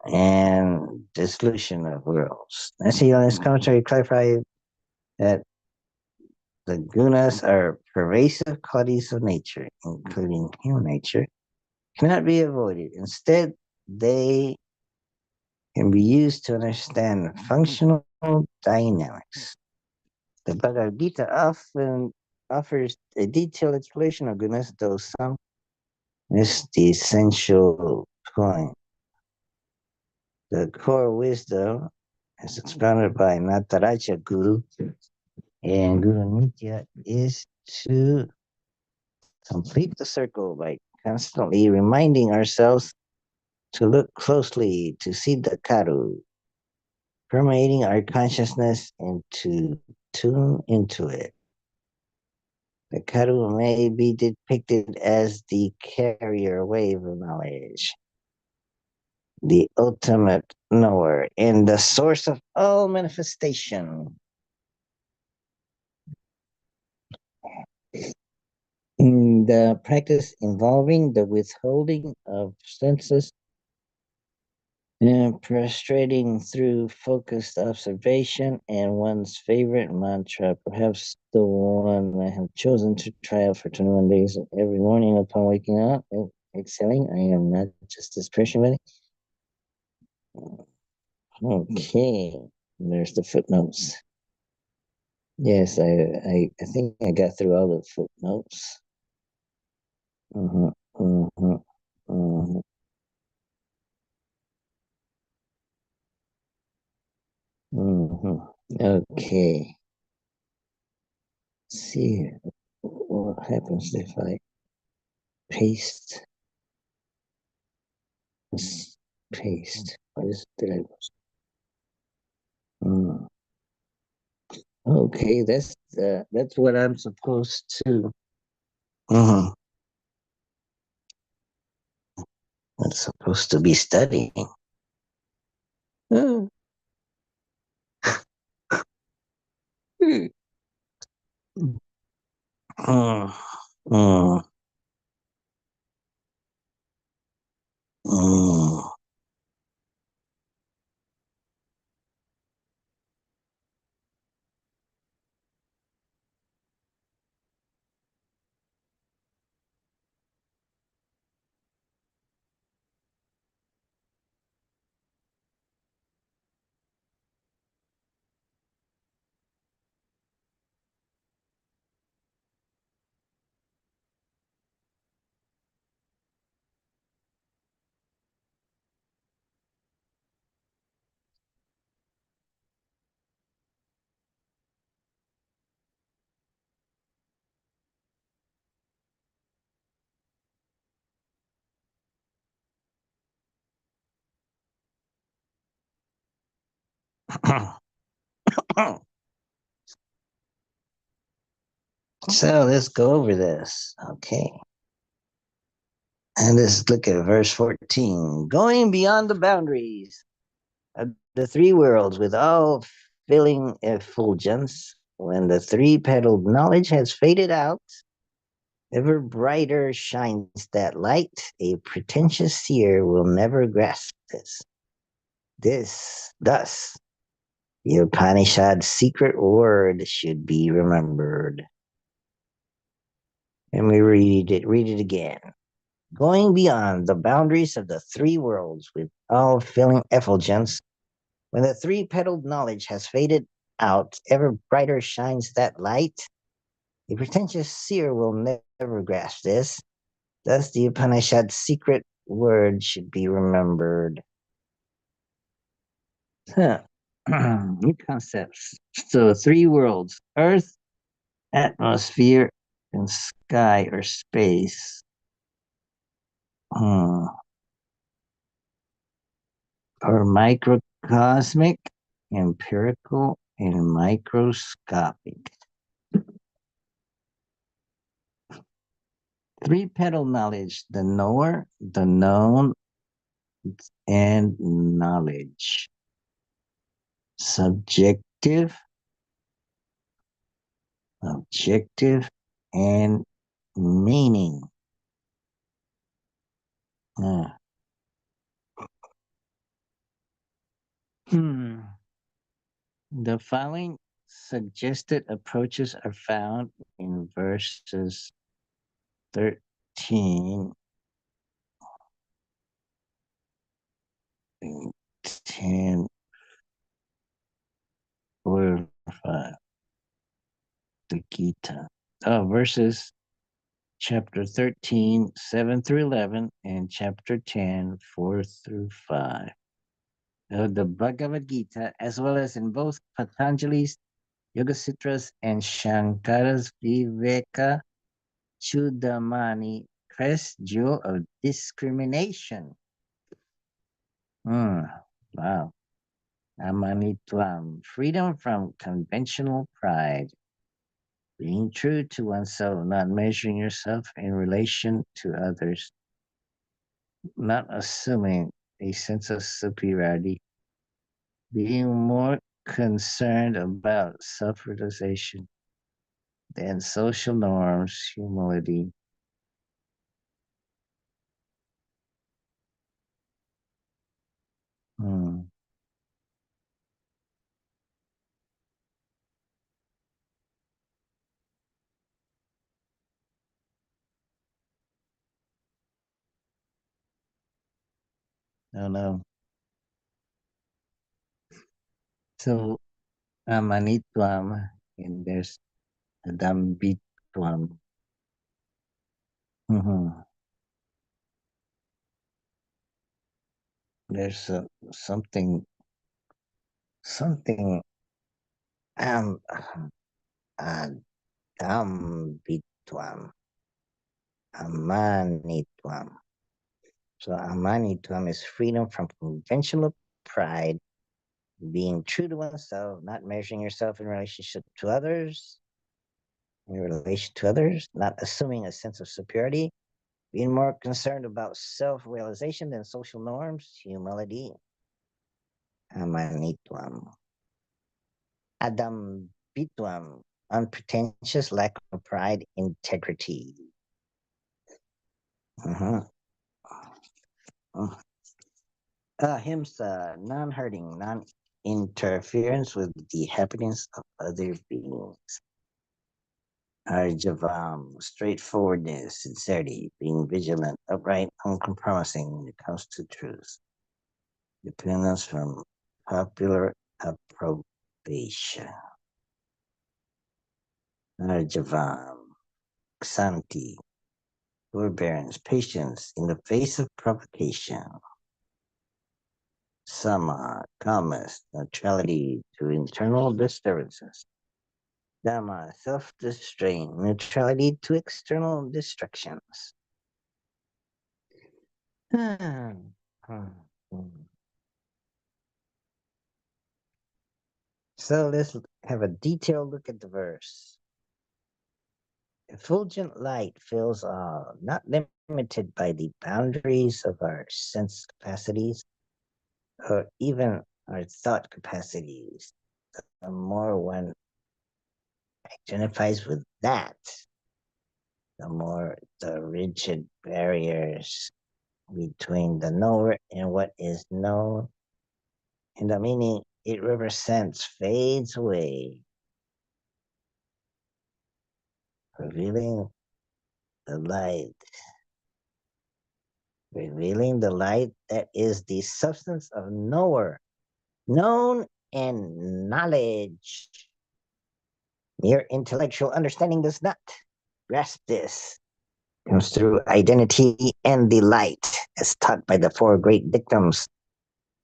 and dissolution of worlds. I see on this commentary clarify that the gunas are pervasive qualities of nature, including human nature, cannot be avoided. Instead, they can be used to understand functional dynamics. The Bhagavad Gita often offers a detailed explanation of goodness, though some miss the essential point. The core wisdom, as expounded by Nataraja Guru and Guru Nitya, is to complete the circle by constantly reminding ourselves to look closely to see the karu, permeating our consciousness and to tune into it. The karu may be depicted as the carrier wave of knowledge, the ultimate knower, and the source of all manifestation. In the practice involving the withholding of senses and prostrating through focused observation and one's favorite mantra, perhaps the one I have chosen to try out for 21 days every morning upon waking up and exhaling. I am not just this person, buddy. Okay, there's the footnotes. Yes, I think I got through all the footnotes. Mm-hmm, mm-hmm, mm-hmm, mm-hmm. Okay. Let's see what happens if I paste this paste. What is did I mm. Okay, that's what I'm supposed to mm-hmm. I'm supposed to be studying. Mm. Mm. Mm. Mm. Mm. So let's go over this. Okay. And let's look at verse 14. Going beyond the boundaries of the three worlds with all filling effulgence, when the three petaled knowledge has faded out, ever brighter shines that light. A pretentious seer will never grasp this. Thus, the Upanishad's secret word should be remembered. And we read it again. Going beyond the boundaries of the three worlds with all filling effulgence, when the three petaled knowledge has faded out, ever brighter shines that light. A pretentious seer will never grasp this. Thus, the Upanishad's secret word should be remembered. Huh. New concepts. So, three worlds: earth, atmosphere, and sky or space. Hmm. Or microcosmic, empirical, and microscopic. Three petal knowledge, the knower, the known, and knowledge. Subjective, objective, and meaning. Uh, hmm. The following suggested approaches are found in verses 13 and 10 or 5, the Gita. Verses chapter 13, 7 through 11, and chapter 10, 4 through 5. The Bhagavad Gita, as well as in both Patanjali's Yoga Sutras and Shankara's Viveka Chudamani, crest jewel of discrimination. Wow. Amanitvam, freedom from conventional pride, being true to oneself, not measuring yourself in relation to others, not assuming a sense of superiority, being more concerned about self realization than social norms, humility. Hmm. No, no. So, amanitvam, and there's adambitvam. Mhm. There's something, something, um, adambitvam, amanitvam. So, amanitvam is freedom from conventional pride, being true to oneself, not measuring yourself in relationship to others, in relation to others, not assuming a sense of superiority, being more concerned about self-realization than social norms, humility, amanitvam. Adambitvam, unpretentious, lack of pride, integrity. Uh-huh. Ahimsa, non-hurting, non-interference with the happiness of other beings. Arjavam, straightforwardness, sincerity, being vigilant, upright, uncompromising when it comes to truth. Dependence from popular approbation. Arjavam, Xanti, forbearance, patience in the face of provocation. Sama, calmness, neutrality to internal disturbances. Dhamma, self-restraint, neutrality to external distractions. So let's have a detailed look at the verse. Effulgent light fills all, not limited by the boundaries of our sense capacities or even our thought capacities. The more one identifies with that, the more the rigid barriers between the knower and what is known and the meaning it represents fades away, revealing the light, revealing the light that is the substance of knower, known and knowledge. Mere intellectual understanding does not grasp this. It comes through identity and the light, as taught by the four great dictums,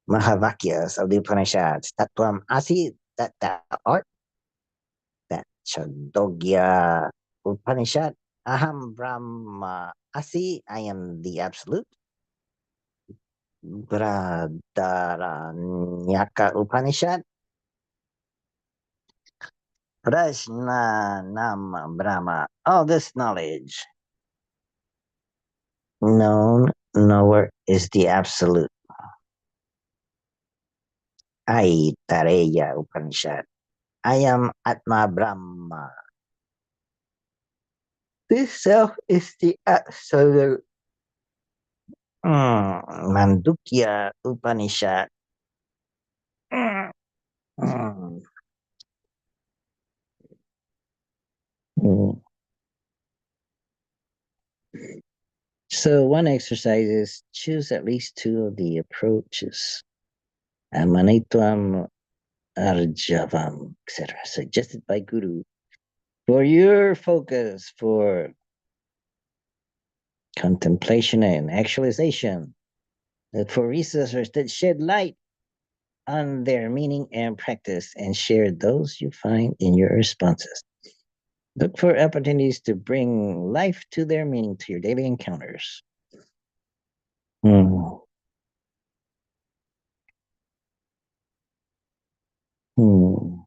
Mahavakyas of the Upanishads. Tattvam asi, that thou art, that Chandogya Upanishad. Aham Brahma asi, I am the absolute. Bradaranyaka Upanishad. Prajna Nama Brahma. All this knowledge, known, knower, is the absolute. Aitareya Upanishad. I am Atma Brahma. This self is the absolute. Mandukya Upanishad. Mm, mm, mm. So one exercise is choose at least two of the approaches. Amanitvam, Arjavam, etc. Suggested by Guru for your focus for contemplation and actualization. Look for resources that shed light on their meaning and practice and share those you find in your responses. Look for opportunities to bring life to their meaning to your daily encounters. Hmm. Hmm.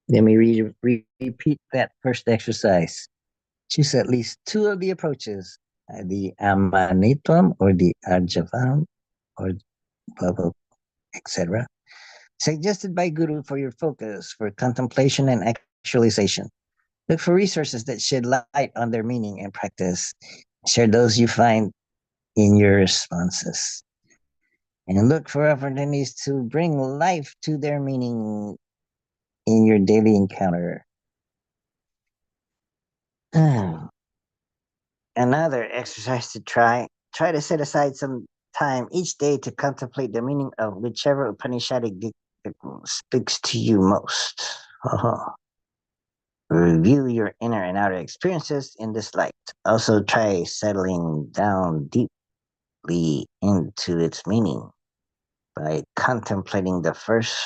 Let me repeat that first exercise. Choose at least two of the approaches, the Amanitvam or the Arjavam or blah, blah, etc. Suggested by Guru for your focus for contemplation and actualization. Look for resources that shed light on their meaning and practice. Share those you find in your responses. And look for opportunities to bring life to their meaning in your daily encounter. Another exercise to try. Try to set aside some time each day to contemplate the meaning of whichever Upanishadic dictum speaks to you most. Review your inner and outer experiences in this light. Also, try settling down deeply into its meaning by contemplating the first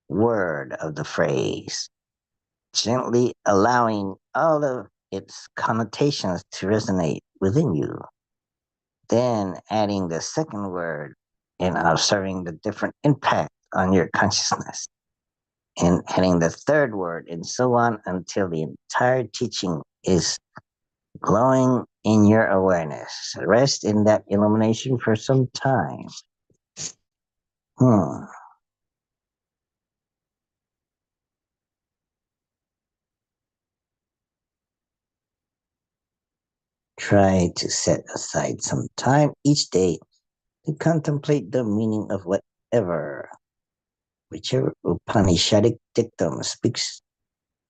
word of the phrase, gently allowing all of its connotations to resonate within you. Then adding the second word and observing the different impact on your consciousness. And adding the third word and so on until the entire teaching is glowing in your awareness. Rest in that illumination for some time. Hmm. Try to set aside some time each day to contemplate the meaning of whichever Upanishadic dictum speaks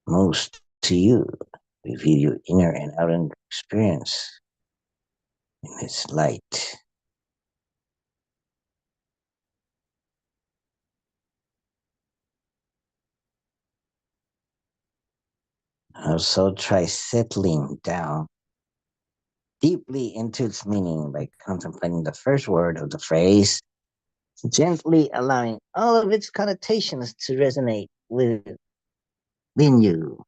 most to you. Reveal your inner and outer experience in its light. Also, try settling down deeply into its meaning by contemplating the first word of the phrase, gently allowing all of its connotations to resonate within you.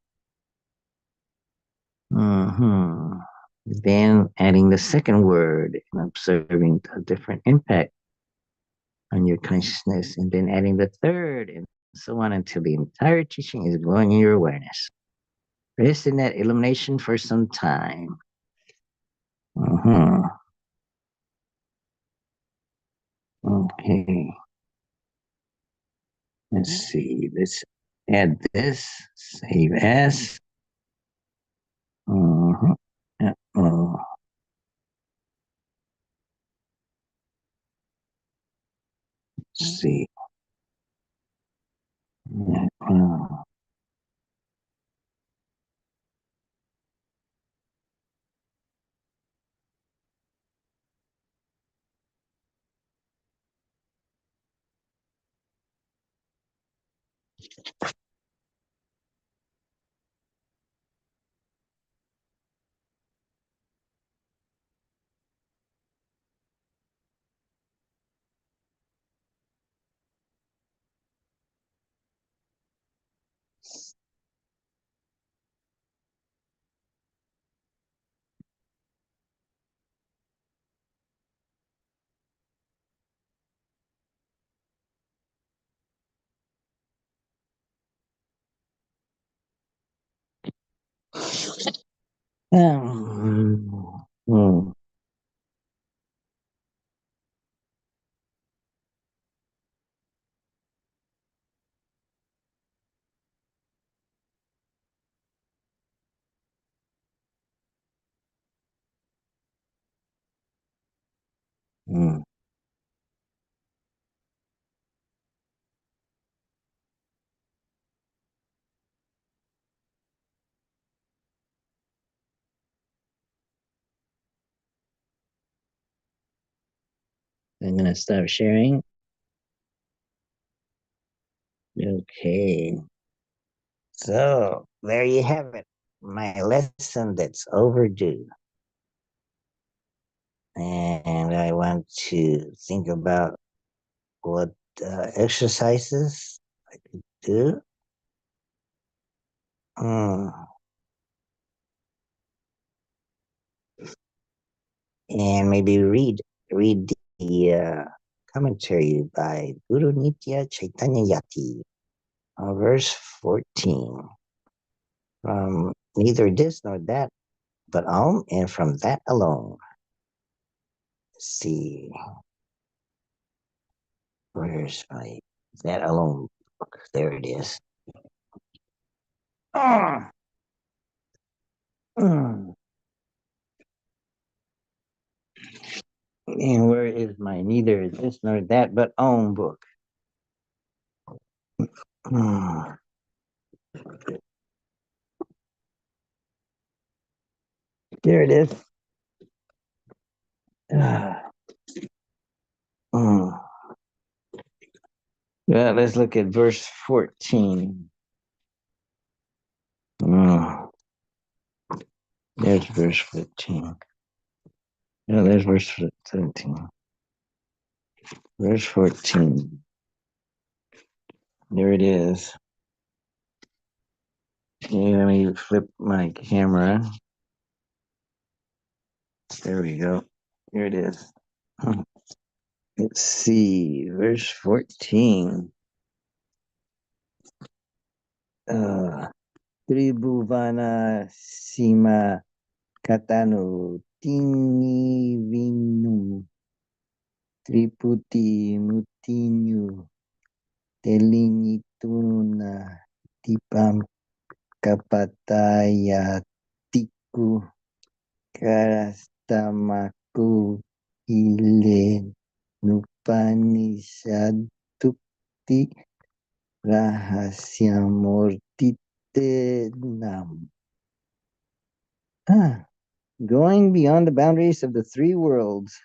Mhm. Then adding the second word and observing the different impact on your consciousness, and then adding the third, and so on until the entire teaching is glowing in your awareness. Rest in that illumination for some time. Mhm. Okay. Let's see. Let's add this. Save as. Mhm. Let's see. Uh, mm, mm. I'm gonna stop sharing. Okay. So there you have it. My lesson that's overdue. And I want to think about what exercises I could do. Mm. And maybe read the commentary by Guru Nitya Chaitanya Yati, verse 14. From neither this nor that, but Om, and from that alone. Let's see, where's my that alone book? There it is. Ah, mm. And where is my neither this nor that, but Om book? Mm. There it is. Ah, mm. Well, let's look at verse 14. Mm. There's verse 15. No, there's verse 17. Verse 14. There it is. Yeah, let me flip my camera. There we go. Here it is. Let's see. Verse 14. Uh, Tribhuvana Sima Katanu Tini Vinu Triputi Mutinu Telinituna Tipam Kapatayatiku Karastamaku Ile Nupanishadukti Rahasyamurtitenam. Ah, going beyond the boundaries of the three worlds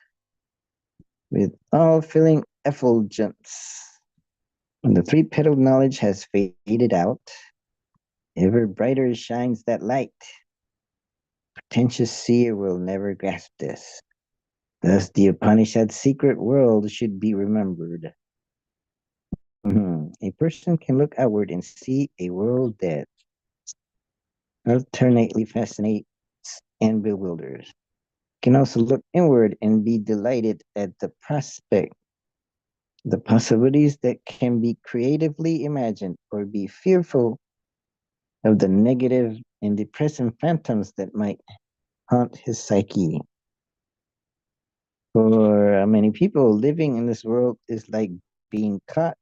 with all filling effulgence. When the three-petaled knowledge has faded out, ever brighter shines that light. Pretentious seer will never grasp this. Thus, the Upanishad's secret world should be remembered. A person can look outward and see a world that alternately fascinates and bewilders. Can also look inward and be delighted at the prospect, the possibilities that can be creatively imagined, or be fearful of the negative and depressing phantoms that might haunt his psyche. For many people, living in this world is like being caught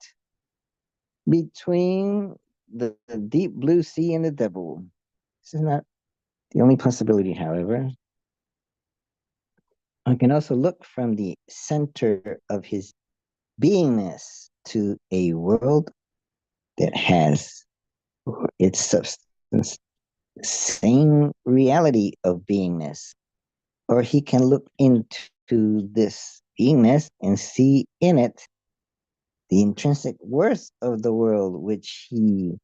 between the deep blue sea and the devil. This is not the only possibility, however. One can also look from the center of his beingness to a world that has its substance, same reality of beingness. Or he can look into this beingness and see in it the intrinsic worth of the world which he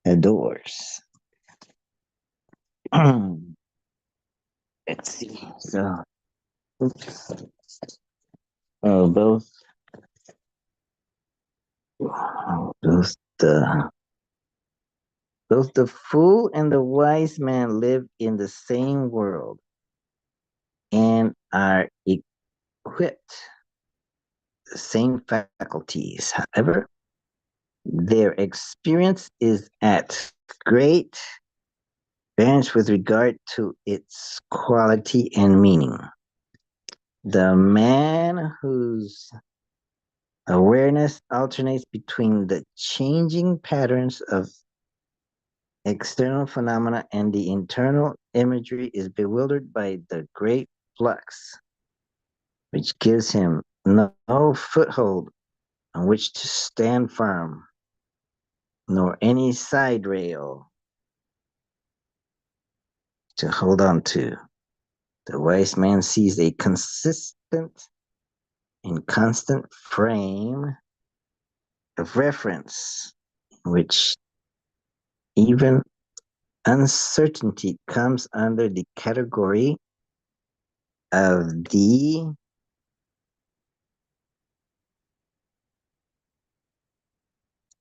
adores. Let's see. So, both both the both the fool and the wise man live in the same world and are equipped the same faculties. However, their experience is at great varies with regard to its quality and meaning. The man whose awareness alternates between the changing patterns of external phenomena and the internal imagery is bewildered by the great flux, which gives him no foothold on which to stand firm, nor any side rail to hold on to. The wise man sees a consistent and constant frame of reference in which even uncertainty comes under the of the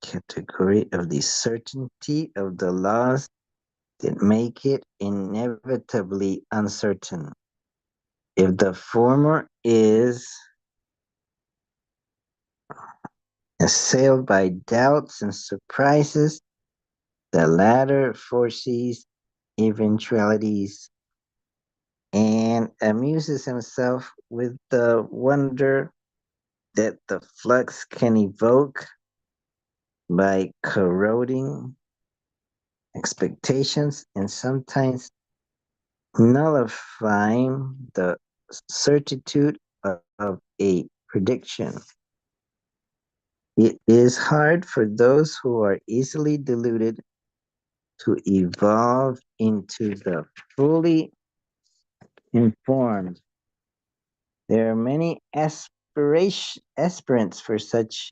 category of the certainty of the laws that make it inevitably uncertain. If the former is assailed by doubts and surprises, the latter foresees eventualities and amuses himself with the wonder that the flux can evoke by corroding expectations and sometimes nullifying the certitude of a prediction. It is hard for those who are easily deluded to evolve into the fully informed. There are many aspirants for such.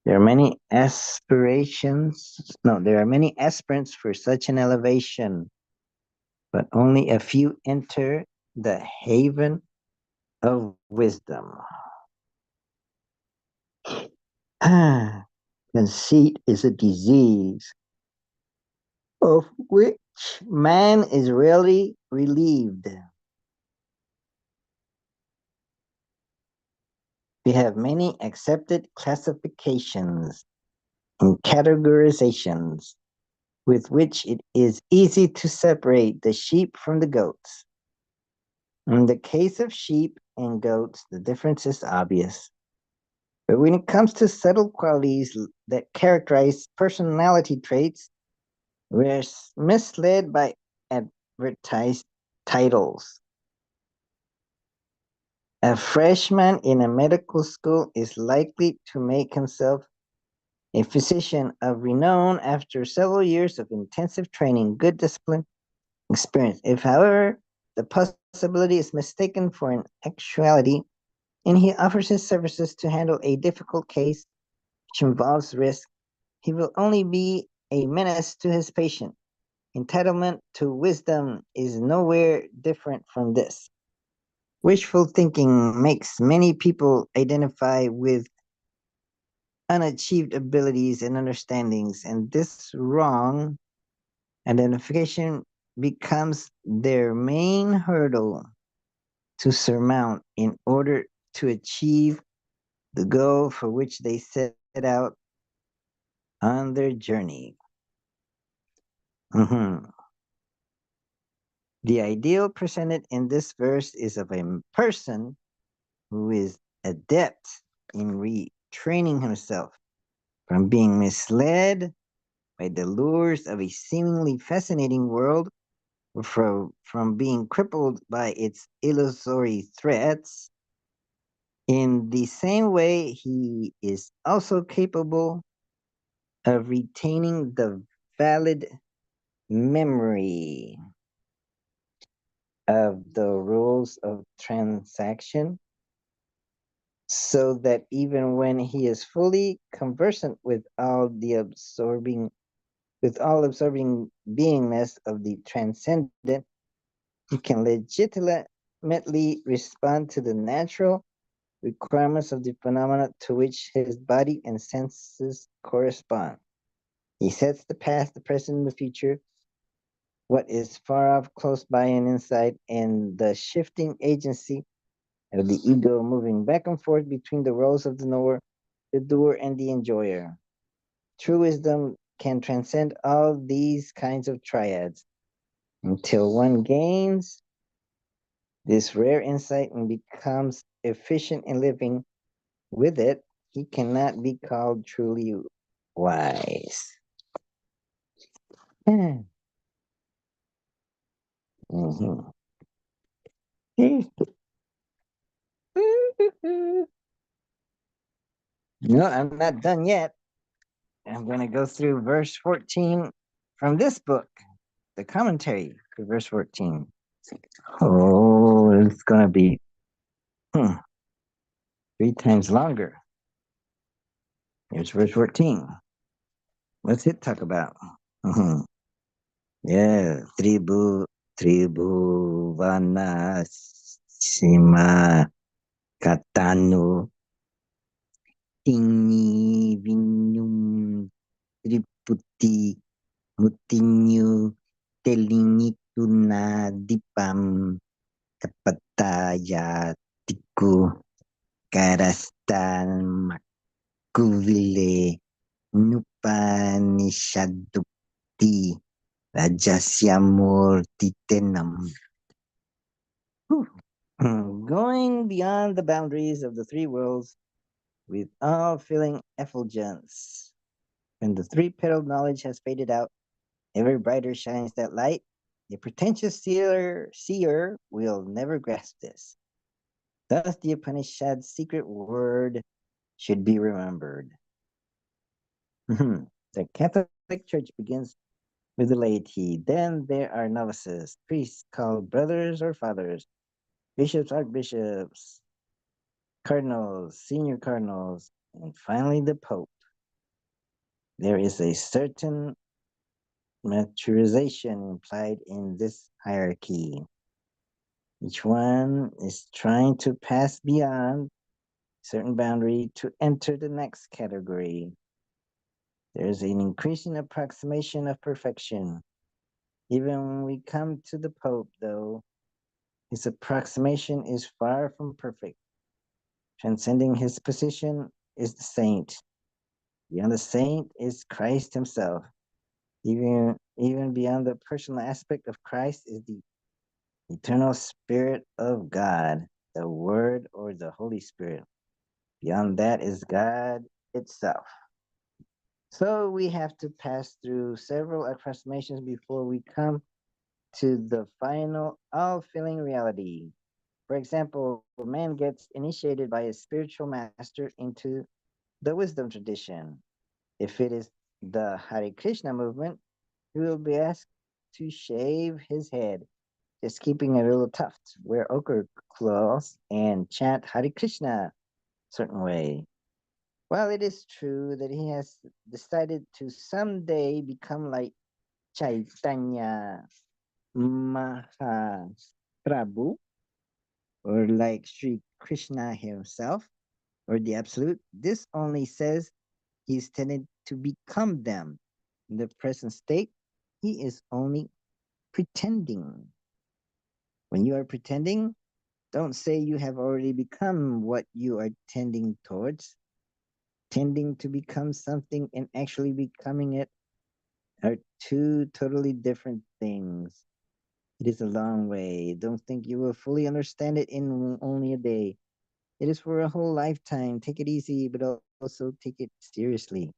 There are many aspirations. No, there are many aspirants for such an elevation, but only a few enter the haven of wisdom. Conceit is a disease of which man is rarely relieved. We have many accepted classifications and categorizations with which it is easy to separate the sheep from the goats. In the case of sheep and goats, the difference is obvious. But when it comes to subtle qualities that characterize personality traits, we're misled by advertised titles. A freshman in a medical school is likely to make himself a physician of renown after several years of intensive training, good discipline, experience. If, however, the possibility is mistaken for an actuality, and he offers his services to handle a difficult case which involves risk, he will only be a menace to his patient. Entitlement to wisdom is nowhere different from this. Wishful thinking makes many people identify with unachieved abilities and understandings, and this wrong identification becomes their main hurdle to surmount in order to achieve the goal for which they set out on their journey. Mhm. The ideal presented in this verse is of a person who is adept in retraining himself from being misled by the lures of a seemingly fascinating world, or from being crippled by its illusory threats. In the same way, he is also capable of retaining the valid memory of the rules of transaction, so that even when he is fully conversant with all absorbing beingness of the transcendent, he can legitimately respond to the natural requirements of the phenomena to which his body and senses correspond. He sets the past, the present, and the future, what is far off, close by, and inside, and the shifting agency of the ego moving back and forth between the roles of the knower, the doer, and the enjoyer. True wisdom can transcend all these kinds of triads. Until one gains this rare insight and becomes efficient in living with it, he cannot be called truly wise. Mhm. No, I'm not done yet. I'm going to go through verse 14 from this book, the commentary for verse 14. Oh, it's going to be hmm, 3 times longer. Here's verse 14. What's it talk about? Mhm. Yeah, tribu vana sima katanu tini vinum triputi mutinyu telingituna dipam kapatayatiku karastan makuvile nupanishadukti rajasyamurtitenam. Going beyond the boundaries of the three worlds with all filling effulgence. When the three-petaled knowledge has faded out, ever brighter shines that light. A pretentious seer will never grasp this. Thus, the Upanishad's secret word should be remembered. The Catholic Church begins with the laity. Then there are novices, priests called brothers or fathers, bishops, archbishops, cardinals, senior cardinals, and finally the Pope. There is a certain maturization implied in this hierarchy. Each one is trying to pass beyond a certain boundary to enter the next category. There is an increasing approximation of perfection. Even when we come to the Pope, though, his approximation is far from perfect. Transcending his position is the saint. Beyond the saint is Christ himself. Even beyond the personal aspect of Christ is the eternal Spirit of God, the Word or the Holy Spirit. Beyond that is God itself. So we have to pass through several approximations before we come to the final all-filling reality. For example, man gets initiated by a spiritual master into the wisdom tradition. If it is the Hare Krishna movement, he will be asked to shave his head, just keeping a little tuft, wear ochre cloths, and chant Hare Krishna a certain way. While it is true that he has decided to someday become like Chaitanya Mahaprabhu, or like Sri Krishna himself, or the Absolute, this only says he's tended to become them. In the present state, he is only pretending. When you are pretending, don't say you have already become what you are tending towards. Tending to become something and actually becoming it are two totally different things. It is a long way. Don't think you will fully understand it in only a day. It is for a whole lifetime. Take it easy, but also take it seriously.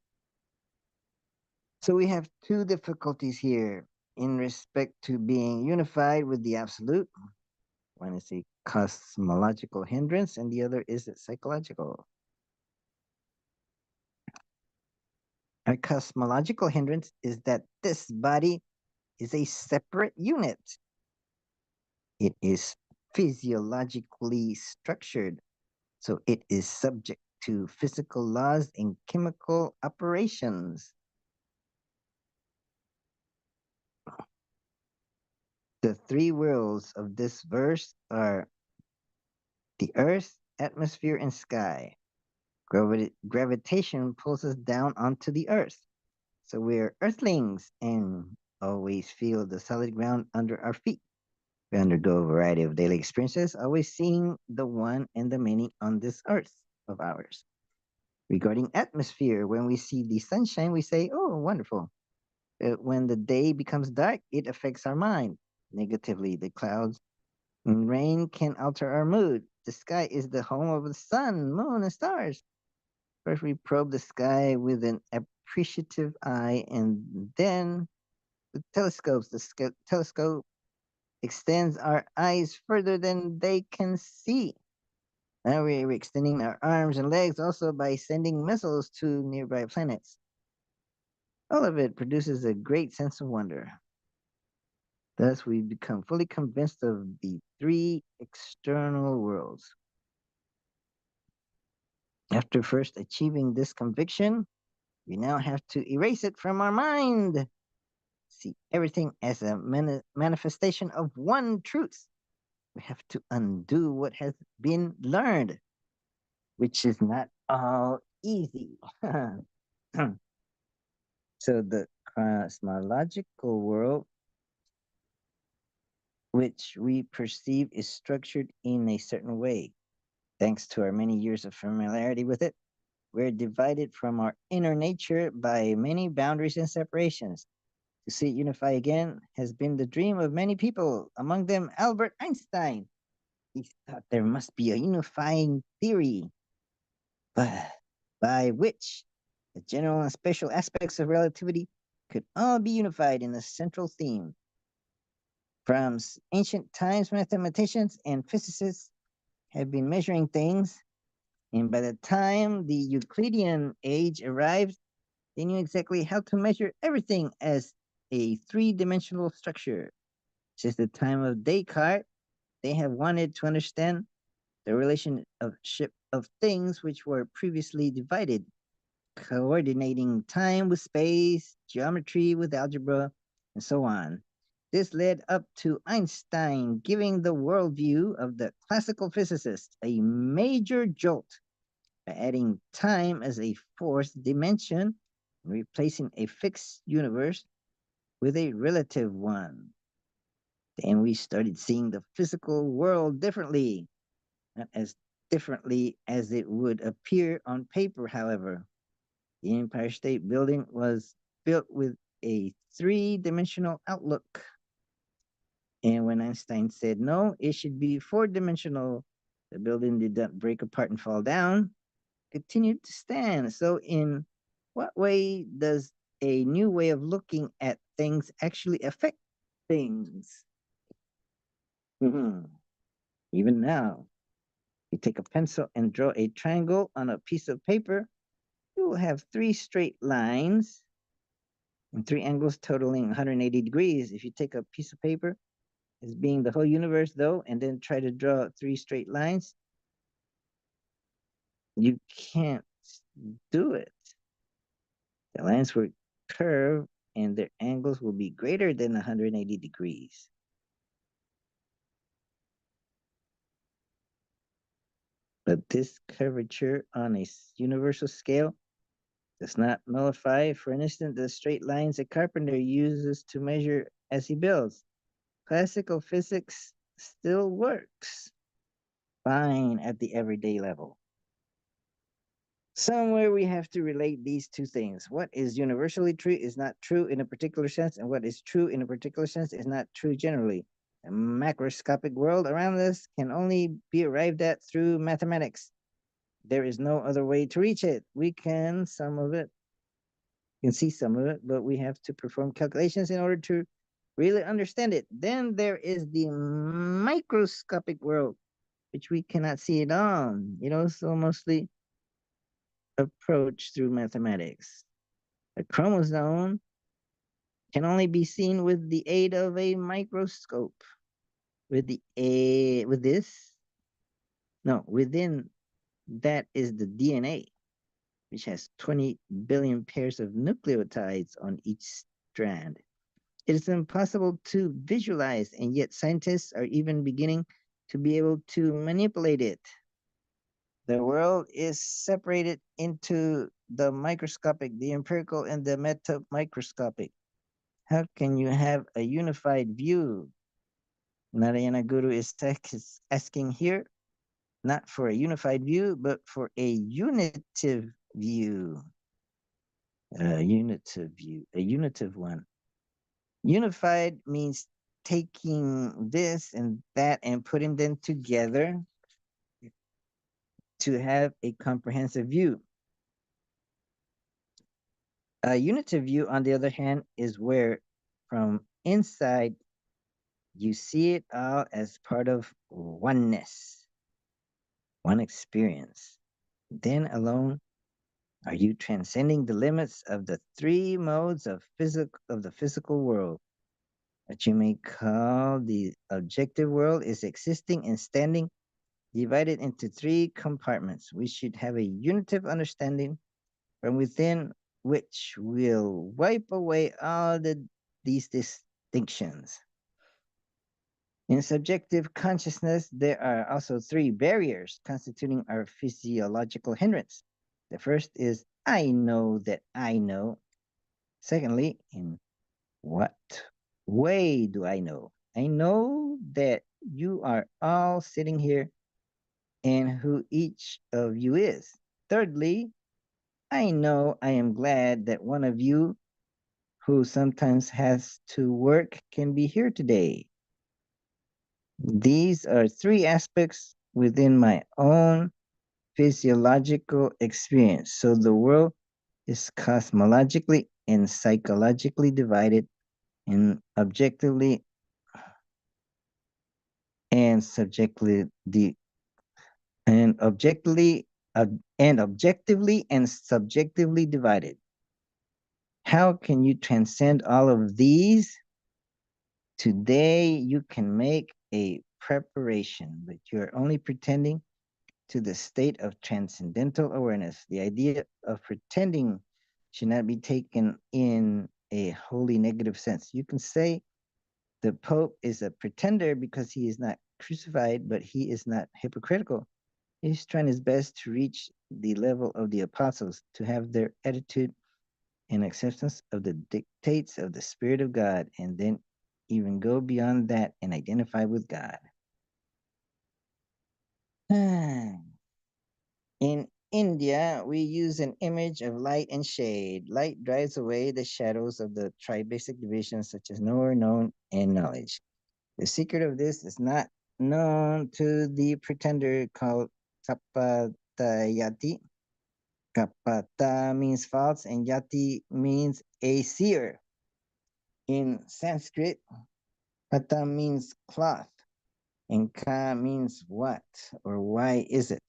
So we have two difficulties here in respect to being unified with the absolute. One is a cosmological hindrance, and the other is psychological. A cosmological hindrance is that this body is a separate unit. It is physiologically structured, so it is subject to physical laws and chemical operations. The three worlds of this verse are the earth, atmosphere, and sky. Gravitation pulls us down onto the earth. So we're earthlings and always feel the solid ground under our feet. We undergo a variety of daily experiences, always seeing the one and the many on this earth of ours. Regarding atmosphere, when we see the sunshine, we say, oh, wonderful. When the day becomes dark, it affects our mind. negatively. The clouds and rain can alter our mood. The sky is the home of the sun, moon, and stars. First, we probe the sky with an appreciative eye, and then with telescopes. The telescope extends our eyes further than they can see. Now we're extending our arms and legs also by sending missiles to nearby planets. All of it produces a great sense of wonder. Thus, we become fully convinced of the three external worlds. After first achieving this conviction, we now have to erase it from our mind. See everything as a manifestation of one truth. We have to undo what has been learned, which is not all easy. So, the cosmological world, which we perceive, is structured in a certain way. Thanks to our many years of familiarity with it, we're divided from our inner nature by many boundaries and separations. To see it unify again has been the dream of many people, among them Albert Einstein. He thought there must be a unifying theory, but by which the general and special aspects of relativity could all be unified in a central theme. From ancient times, mathematicians and physicists have been measuring things, and by the time the Euclidean age arrived, they knew exactly how to measure everything as a three-dimensional structure. Since the time of Descartes, they have wanted to understand the relationship of things which were previously divided, coordinating time with space, geometry with algebra, and so on. This led up to Einstein giving the worldview of the classical physicist a major jolt by adding time as a fourth dimension and replacing a fixed universe with a relative one. Then we started seeing the physical world differently, not as differently as it would appear on paper, however. The Empire State Building was built with a three-dimensional outlook. And when Einstein said no, it should be four-dimensional, the building did not break apart and fall down, continued to stand. So, in what way does a new way of looking at things actually affect things? Mhm. Even now, you take a pencil and draw a triangle on a piece of paper, you will have three straight lines and three angles totaling 180 degrees. If you take a piece of paper as being the whole universe, though, and then try to draw three straight lines, you can't do it. The lines will curve and their angles will be greater than 180 degrees. But this curvature on a universal scale does not nullify, for instance, the straight lines a carpenter uses to measure as he builds. Classical physics still works fine at the everyday level. Somewhere we have to relate these two things. What is universally true is not true in a particular sense, and what is true in a particular sense is not true generally. The macroscopic world around us can only be arrived at through mathematics. There is no other way to reach it. We can some of it, can see some of it, but we have to perform calculations in order to really understand it. Then there is the microscopic world, which we cannot see at all. So mostly approach through mathematics. A chromosome can only be seen with the aid of a microscope. With this, no, within that is the DNA, which has 20 billion pairs of nucleotides on each strand. It is impossible to visualize, and yet scientists are even beginning to be able to manipulate it. The world is separated into the microscopic, the empirical, and the metamicroscopic. How can you have a unified view? Narayana Guru is asking here, not for a unified view, but for a unitive view. A unitive view, a unitive one. Unified means taking this and that and putting them together to have a comprehensive view. A unitive view, on the other hand, is where from inside you see it all as part of oneness, one experience. Then alone are you transcending the limits of the three modes of the physical world. What you may call the objective world is existing and standing divided into three compartments. We should have a unitive understanding from within which will wipe away these distinctions. In subjective consciousness, there are also three barriers constituting our physiological hindrance. The first is I know that I know. Secondly, in what way do I know? I know that you are all sitting here and who each of you is. Thirdly, I know I am glad that one of you who sometimes has to work can be here today. These are three aspects within my own physiological experience. So the world is cosmologically and psychologically divided and and subjectively the and objectively uh, objectively and subjectively divided. How can you transcend all of these? Today you can make a preparation, but you're only pretending to the state of transcendental awareness. The idea of pretending should not be taken in a wholly negative sense. You can say the Pope is a pretender because he is not crucified, but he is not hypocritical. He's trying his best to reach the level of the apostles, to have their attitude and acceptance of the dictates of the Spirit of God, and then even go beyond that and identify with God. In India, we use an image of light and shade. Light drives away the shadows of the tri-basic divisions such as knower, known, and knowledge. The secret of this is not known to the pretender called Kapatayati. Kapata means false and Yati means a seer. In Sanskrit, Pata means cloth and Ka means what or why is it?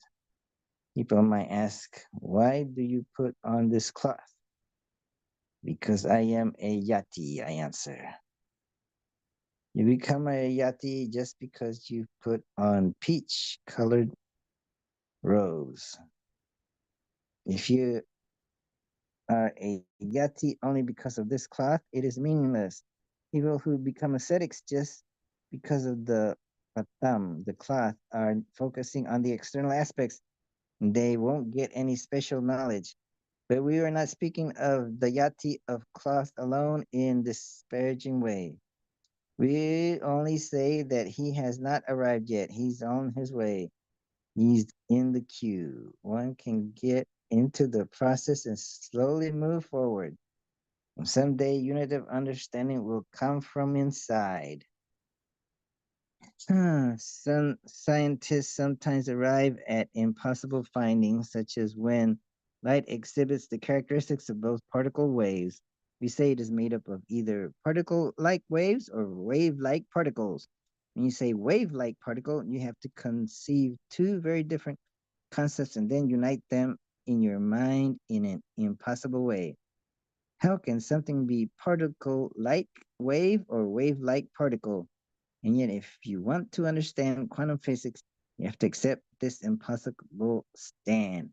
People might ask, why do you put on this cloth? Because I am a Yati, I answer. You become a Yati just because you put on peach colored robes. If you are a Yati only because of this cloth, it is meaningless. People who become ascetics just because of the patam, the cloth, are focusing on the external aspects. They won't get any special knowledge. But we are not speaking of the Yati of cloth alone in disparaging way. We only say that he has not arrived yet. He's on his way. He's in the queue. One can get into the process and slowly move forward. And someday, unit of understanding will come from inside. Some scientists sometimes arrive at impossible findings, such as when light exhibits the characteristics of both particle waves. We say it is made up of either particle like waves or wave like particles. When you say wave like particle, you have to conceive two very different concepts and then unite them in your mind in an impossible way. How can something be particle like wave or wave like particle? And yet, if you want to understand quantum physics, you have to accept this impossible stand.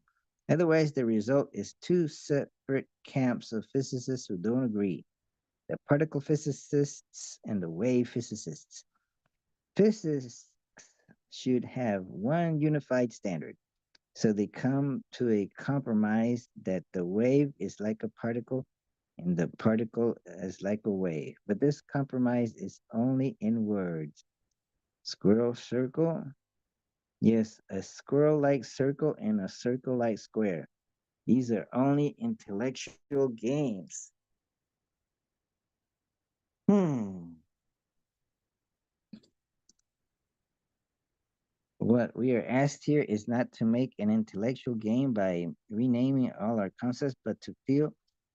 Otherwise, the result is two separate camps of physicists who don't agree, the particle physicists and the wave physicists. Physicists should have one unified standard. So they come to a compromise that the wave is like a particle and the particle is like a wave. But this compromise is only in words. Squirrel circle? Yes, a squirrel like circle and a circle like square. These are only intellectual games. Hmm. What we are asked here is not to make an intellectual game by renaming all our concepts, but to feel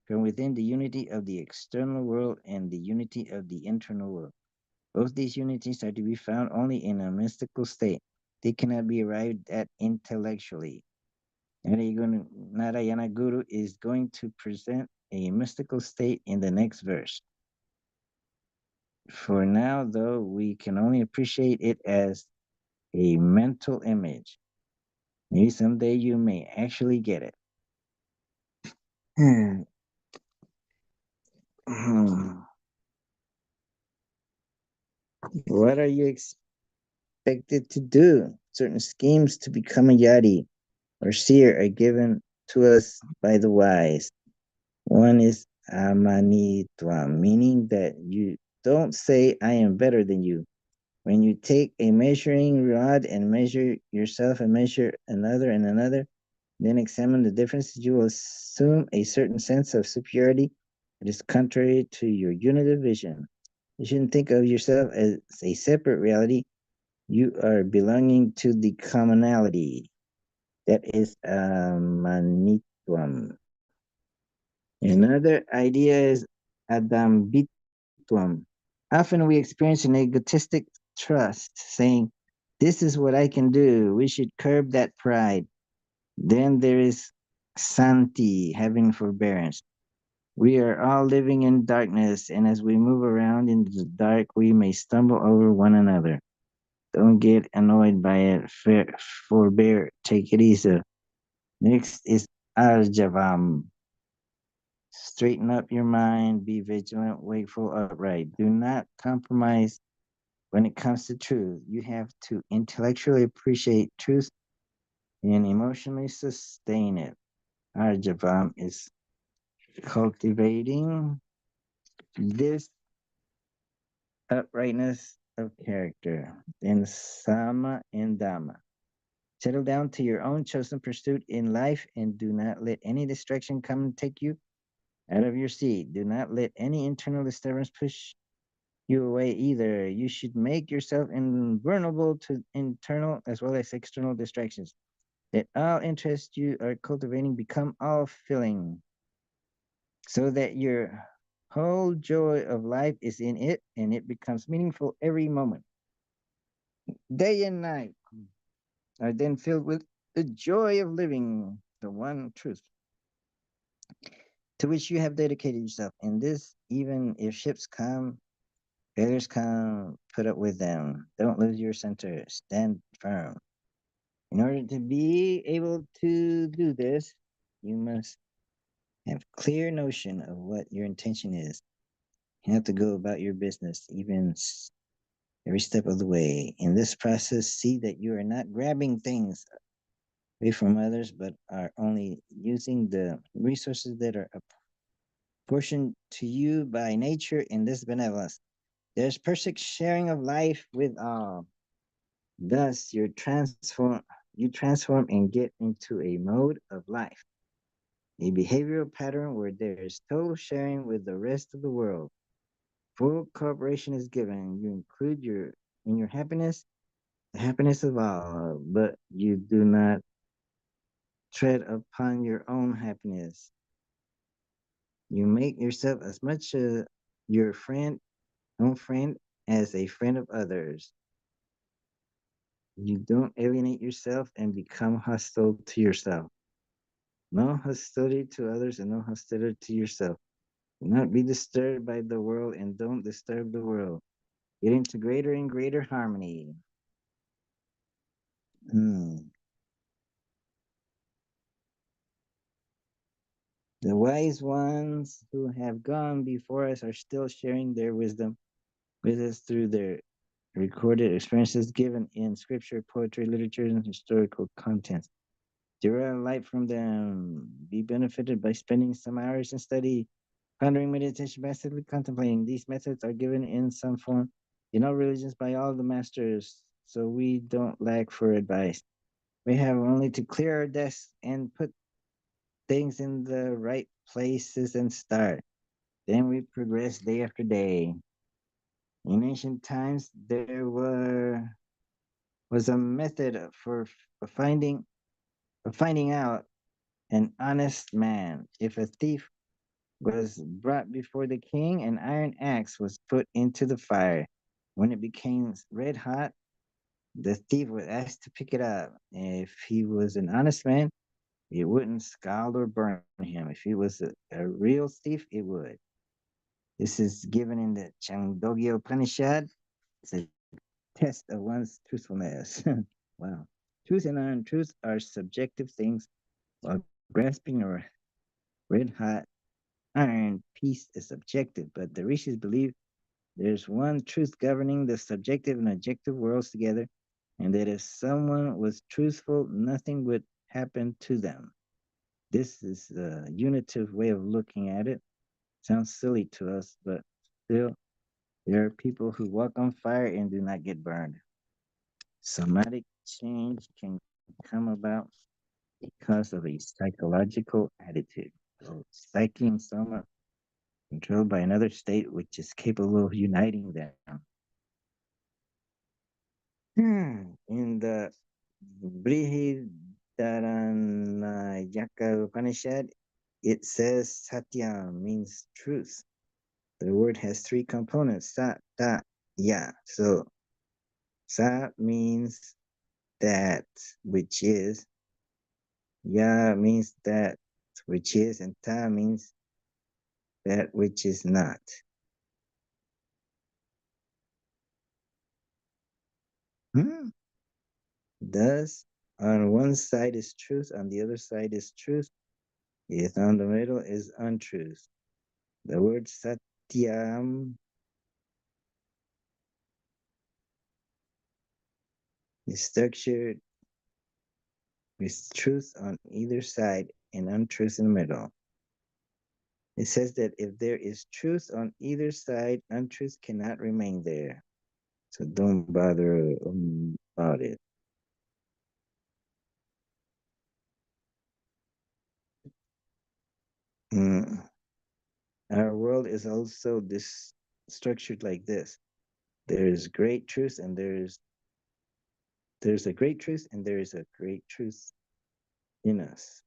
from within the unity of the external world and the unity of the internal world. Both these unities are to be found only in a mystical state. They cannot be arrived at intellectually. Narayana Guru is going to present a mystical state in the next verse. For now, though, we can only appreciate it as a mental image. Maybe someday you may actually get it. What are you expected to do? Certain schemes to become a yadi or seer are given to us by the wise. One is amanitvam, meaning that you don't say, I am better than you. When you take a measuring rod and measure yourself and measure another and another, then examine the differences, you will assume a certain sense of superiority that is contrary to your unit of vision. You shouldn't think of yourself as a separate reality. You are belonging to the commonality. That is manitvam. Another idea is adambitvam. Often we experience an egotistic trust, saying, this is what I can do. We should curb that pride. Then there is Santi, having forbearance. We are all living in darkness, and as we move around in the dark, we may stumble over one another. Don't get annoyed by it. Forbear, take it easy. Next is Arjavam. Straighten up your mind, be vigilant, wakeful, upright. Do not compromise when it comes to truth. You have to intellectually appreciate truth and emotionally sustain it. Arjavam is cultivating this uprightness of character. Then Sama and Dhamma. Settle down to your own chosen pursuit in life and do not let any distraction come and take you out of your seat. Do not let any internal disturbance push you away either. You should make yourself invulnerable to internal as well as external distractions. Let all interests you are cultivating become all filling, so that your whole joy of life is in it and it becomes meaningful every moment. Day and night are then filled with the joy of living the one truth to which you have dedicated yourself. And this, even if ships come, failures come, put up with them. Don't lose your center. Stand firm. In order to be able to do this, you must have clear notion of what your intention is. You have to go about your business, even every step of the way. In this process, see that you are not grabbing things away from others, but are only using the resources that are apportioned to you by nature in this benevolence. There's perfect sharing of life with all. Thus, you transform and get into a mode of life, a behavioral pattern where there is total sharing with the rest of the world. Full cooperation is given. You include in your happiness, the happiness of all, but you do not tread upon your own happiness. You make yourself as much your own friend, as a friend of others. You don't alienate yourself and become hostile to yourself. No hostility to others and no hostility to yourself. Do not be disturbed by the world and don't disturb the world. Get into greater and greater harmony. Hmm. The wise ones who have gone before us are still sharing their wisdom with us through their recorded experiences given in scripture, poetry, literature, and historical contents. Derive light from them. Be benefited by spending some hours in study, pondering meditation, passively contemplating. These methods are given in some form in all religions by all the masters, so we don't lack for advice. We have only to clear our desks and put things in the right places and start. Then we progress day after day. In ancient times, there was a method for finding out an honest man. If a thief was brought before the king, an iron axe was put into the fire. When it became red hot, the thief was asked to pick it up. If he was an honest man, it wouldn't scald or burn him. If he was a real thief, it would. This is given in the Chandogya Upanishad. It's a test of one's truthfulness. Wow. Truth and untruth are subjective things, while grasping a red hot iron piece is subjective. But the rishis believe there's one truth governing the subjective and objective worlds together, and that if someone was truthful, nothing would happen to them. This is a unitive way of looking at it. Sounds silly to us, but still, there are people who walk on fire and do not get burned. Somatic change can come about because of a psychological attitude. So psyche and soma controlled by another state which is capable of uniting them. In the Brihadaranyaka Upanishad, it says Satya means truth. The word has three components, sa, ta, ya. So sa means that which is, ya means that which is, and ta means that which is not. Hmm. Thus, on one side is truth, on the other side is truth. If on the middle is untruth. The word satyam is structured with truth on either side and untruth in the middle. It says that if there is truth on either side, untruth cannot remain there. So don't bother about it. Mm. Our world is also this structured like this. There is great truth and there's a great truth and there is a great truth in us.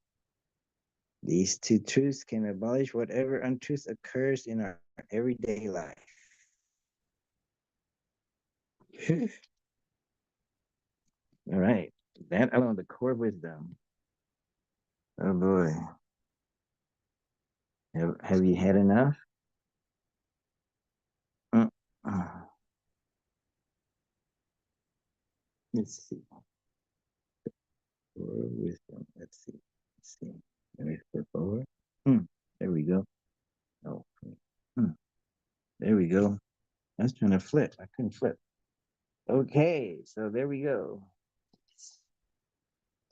These two truths can abolish whatever untruth occurs in our everyday life. All right. That alone, the core wisdom. Oh boy. Have you had enough? Mm. Let's see. Core wisdom. Let's see. Let's see. Let me flip over. There we go. Oh, hmm. There we go. I was trying to flip. I couldn't flip. Okay, so there we go.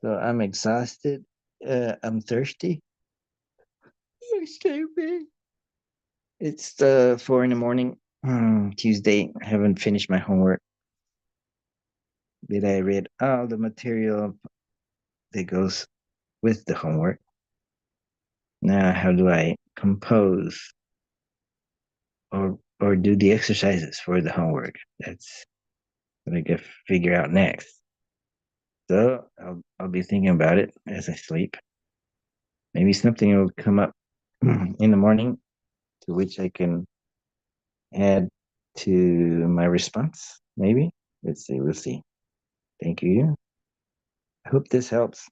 So I'm exhausted. I'm thirsty. Excuse me. It's 4 in the morning, Tuesday. I haven't finished my homework. Did I read all the material that goes with the homework? Now, how do I compose or do the exercises for the homework? That's what I got to figure out next. So I'll be thinking about it as I sleep. Maybe something will come up in the morning to which I can add to my response. Maybe. Let's see. We'll see. Thank you. I hope this helps.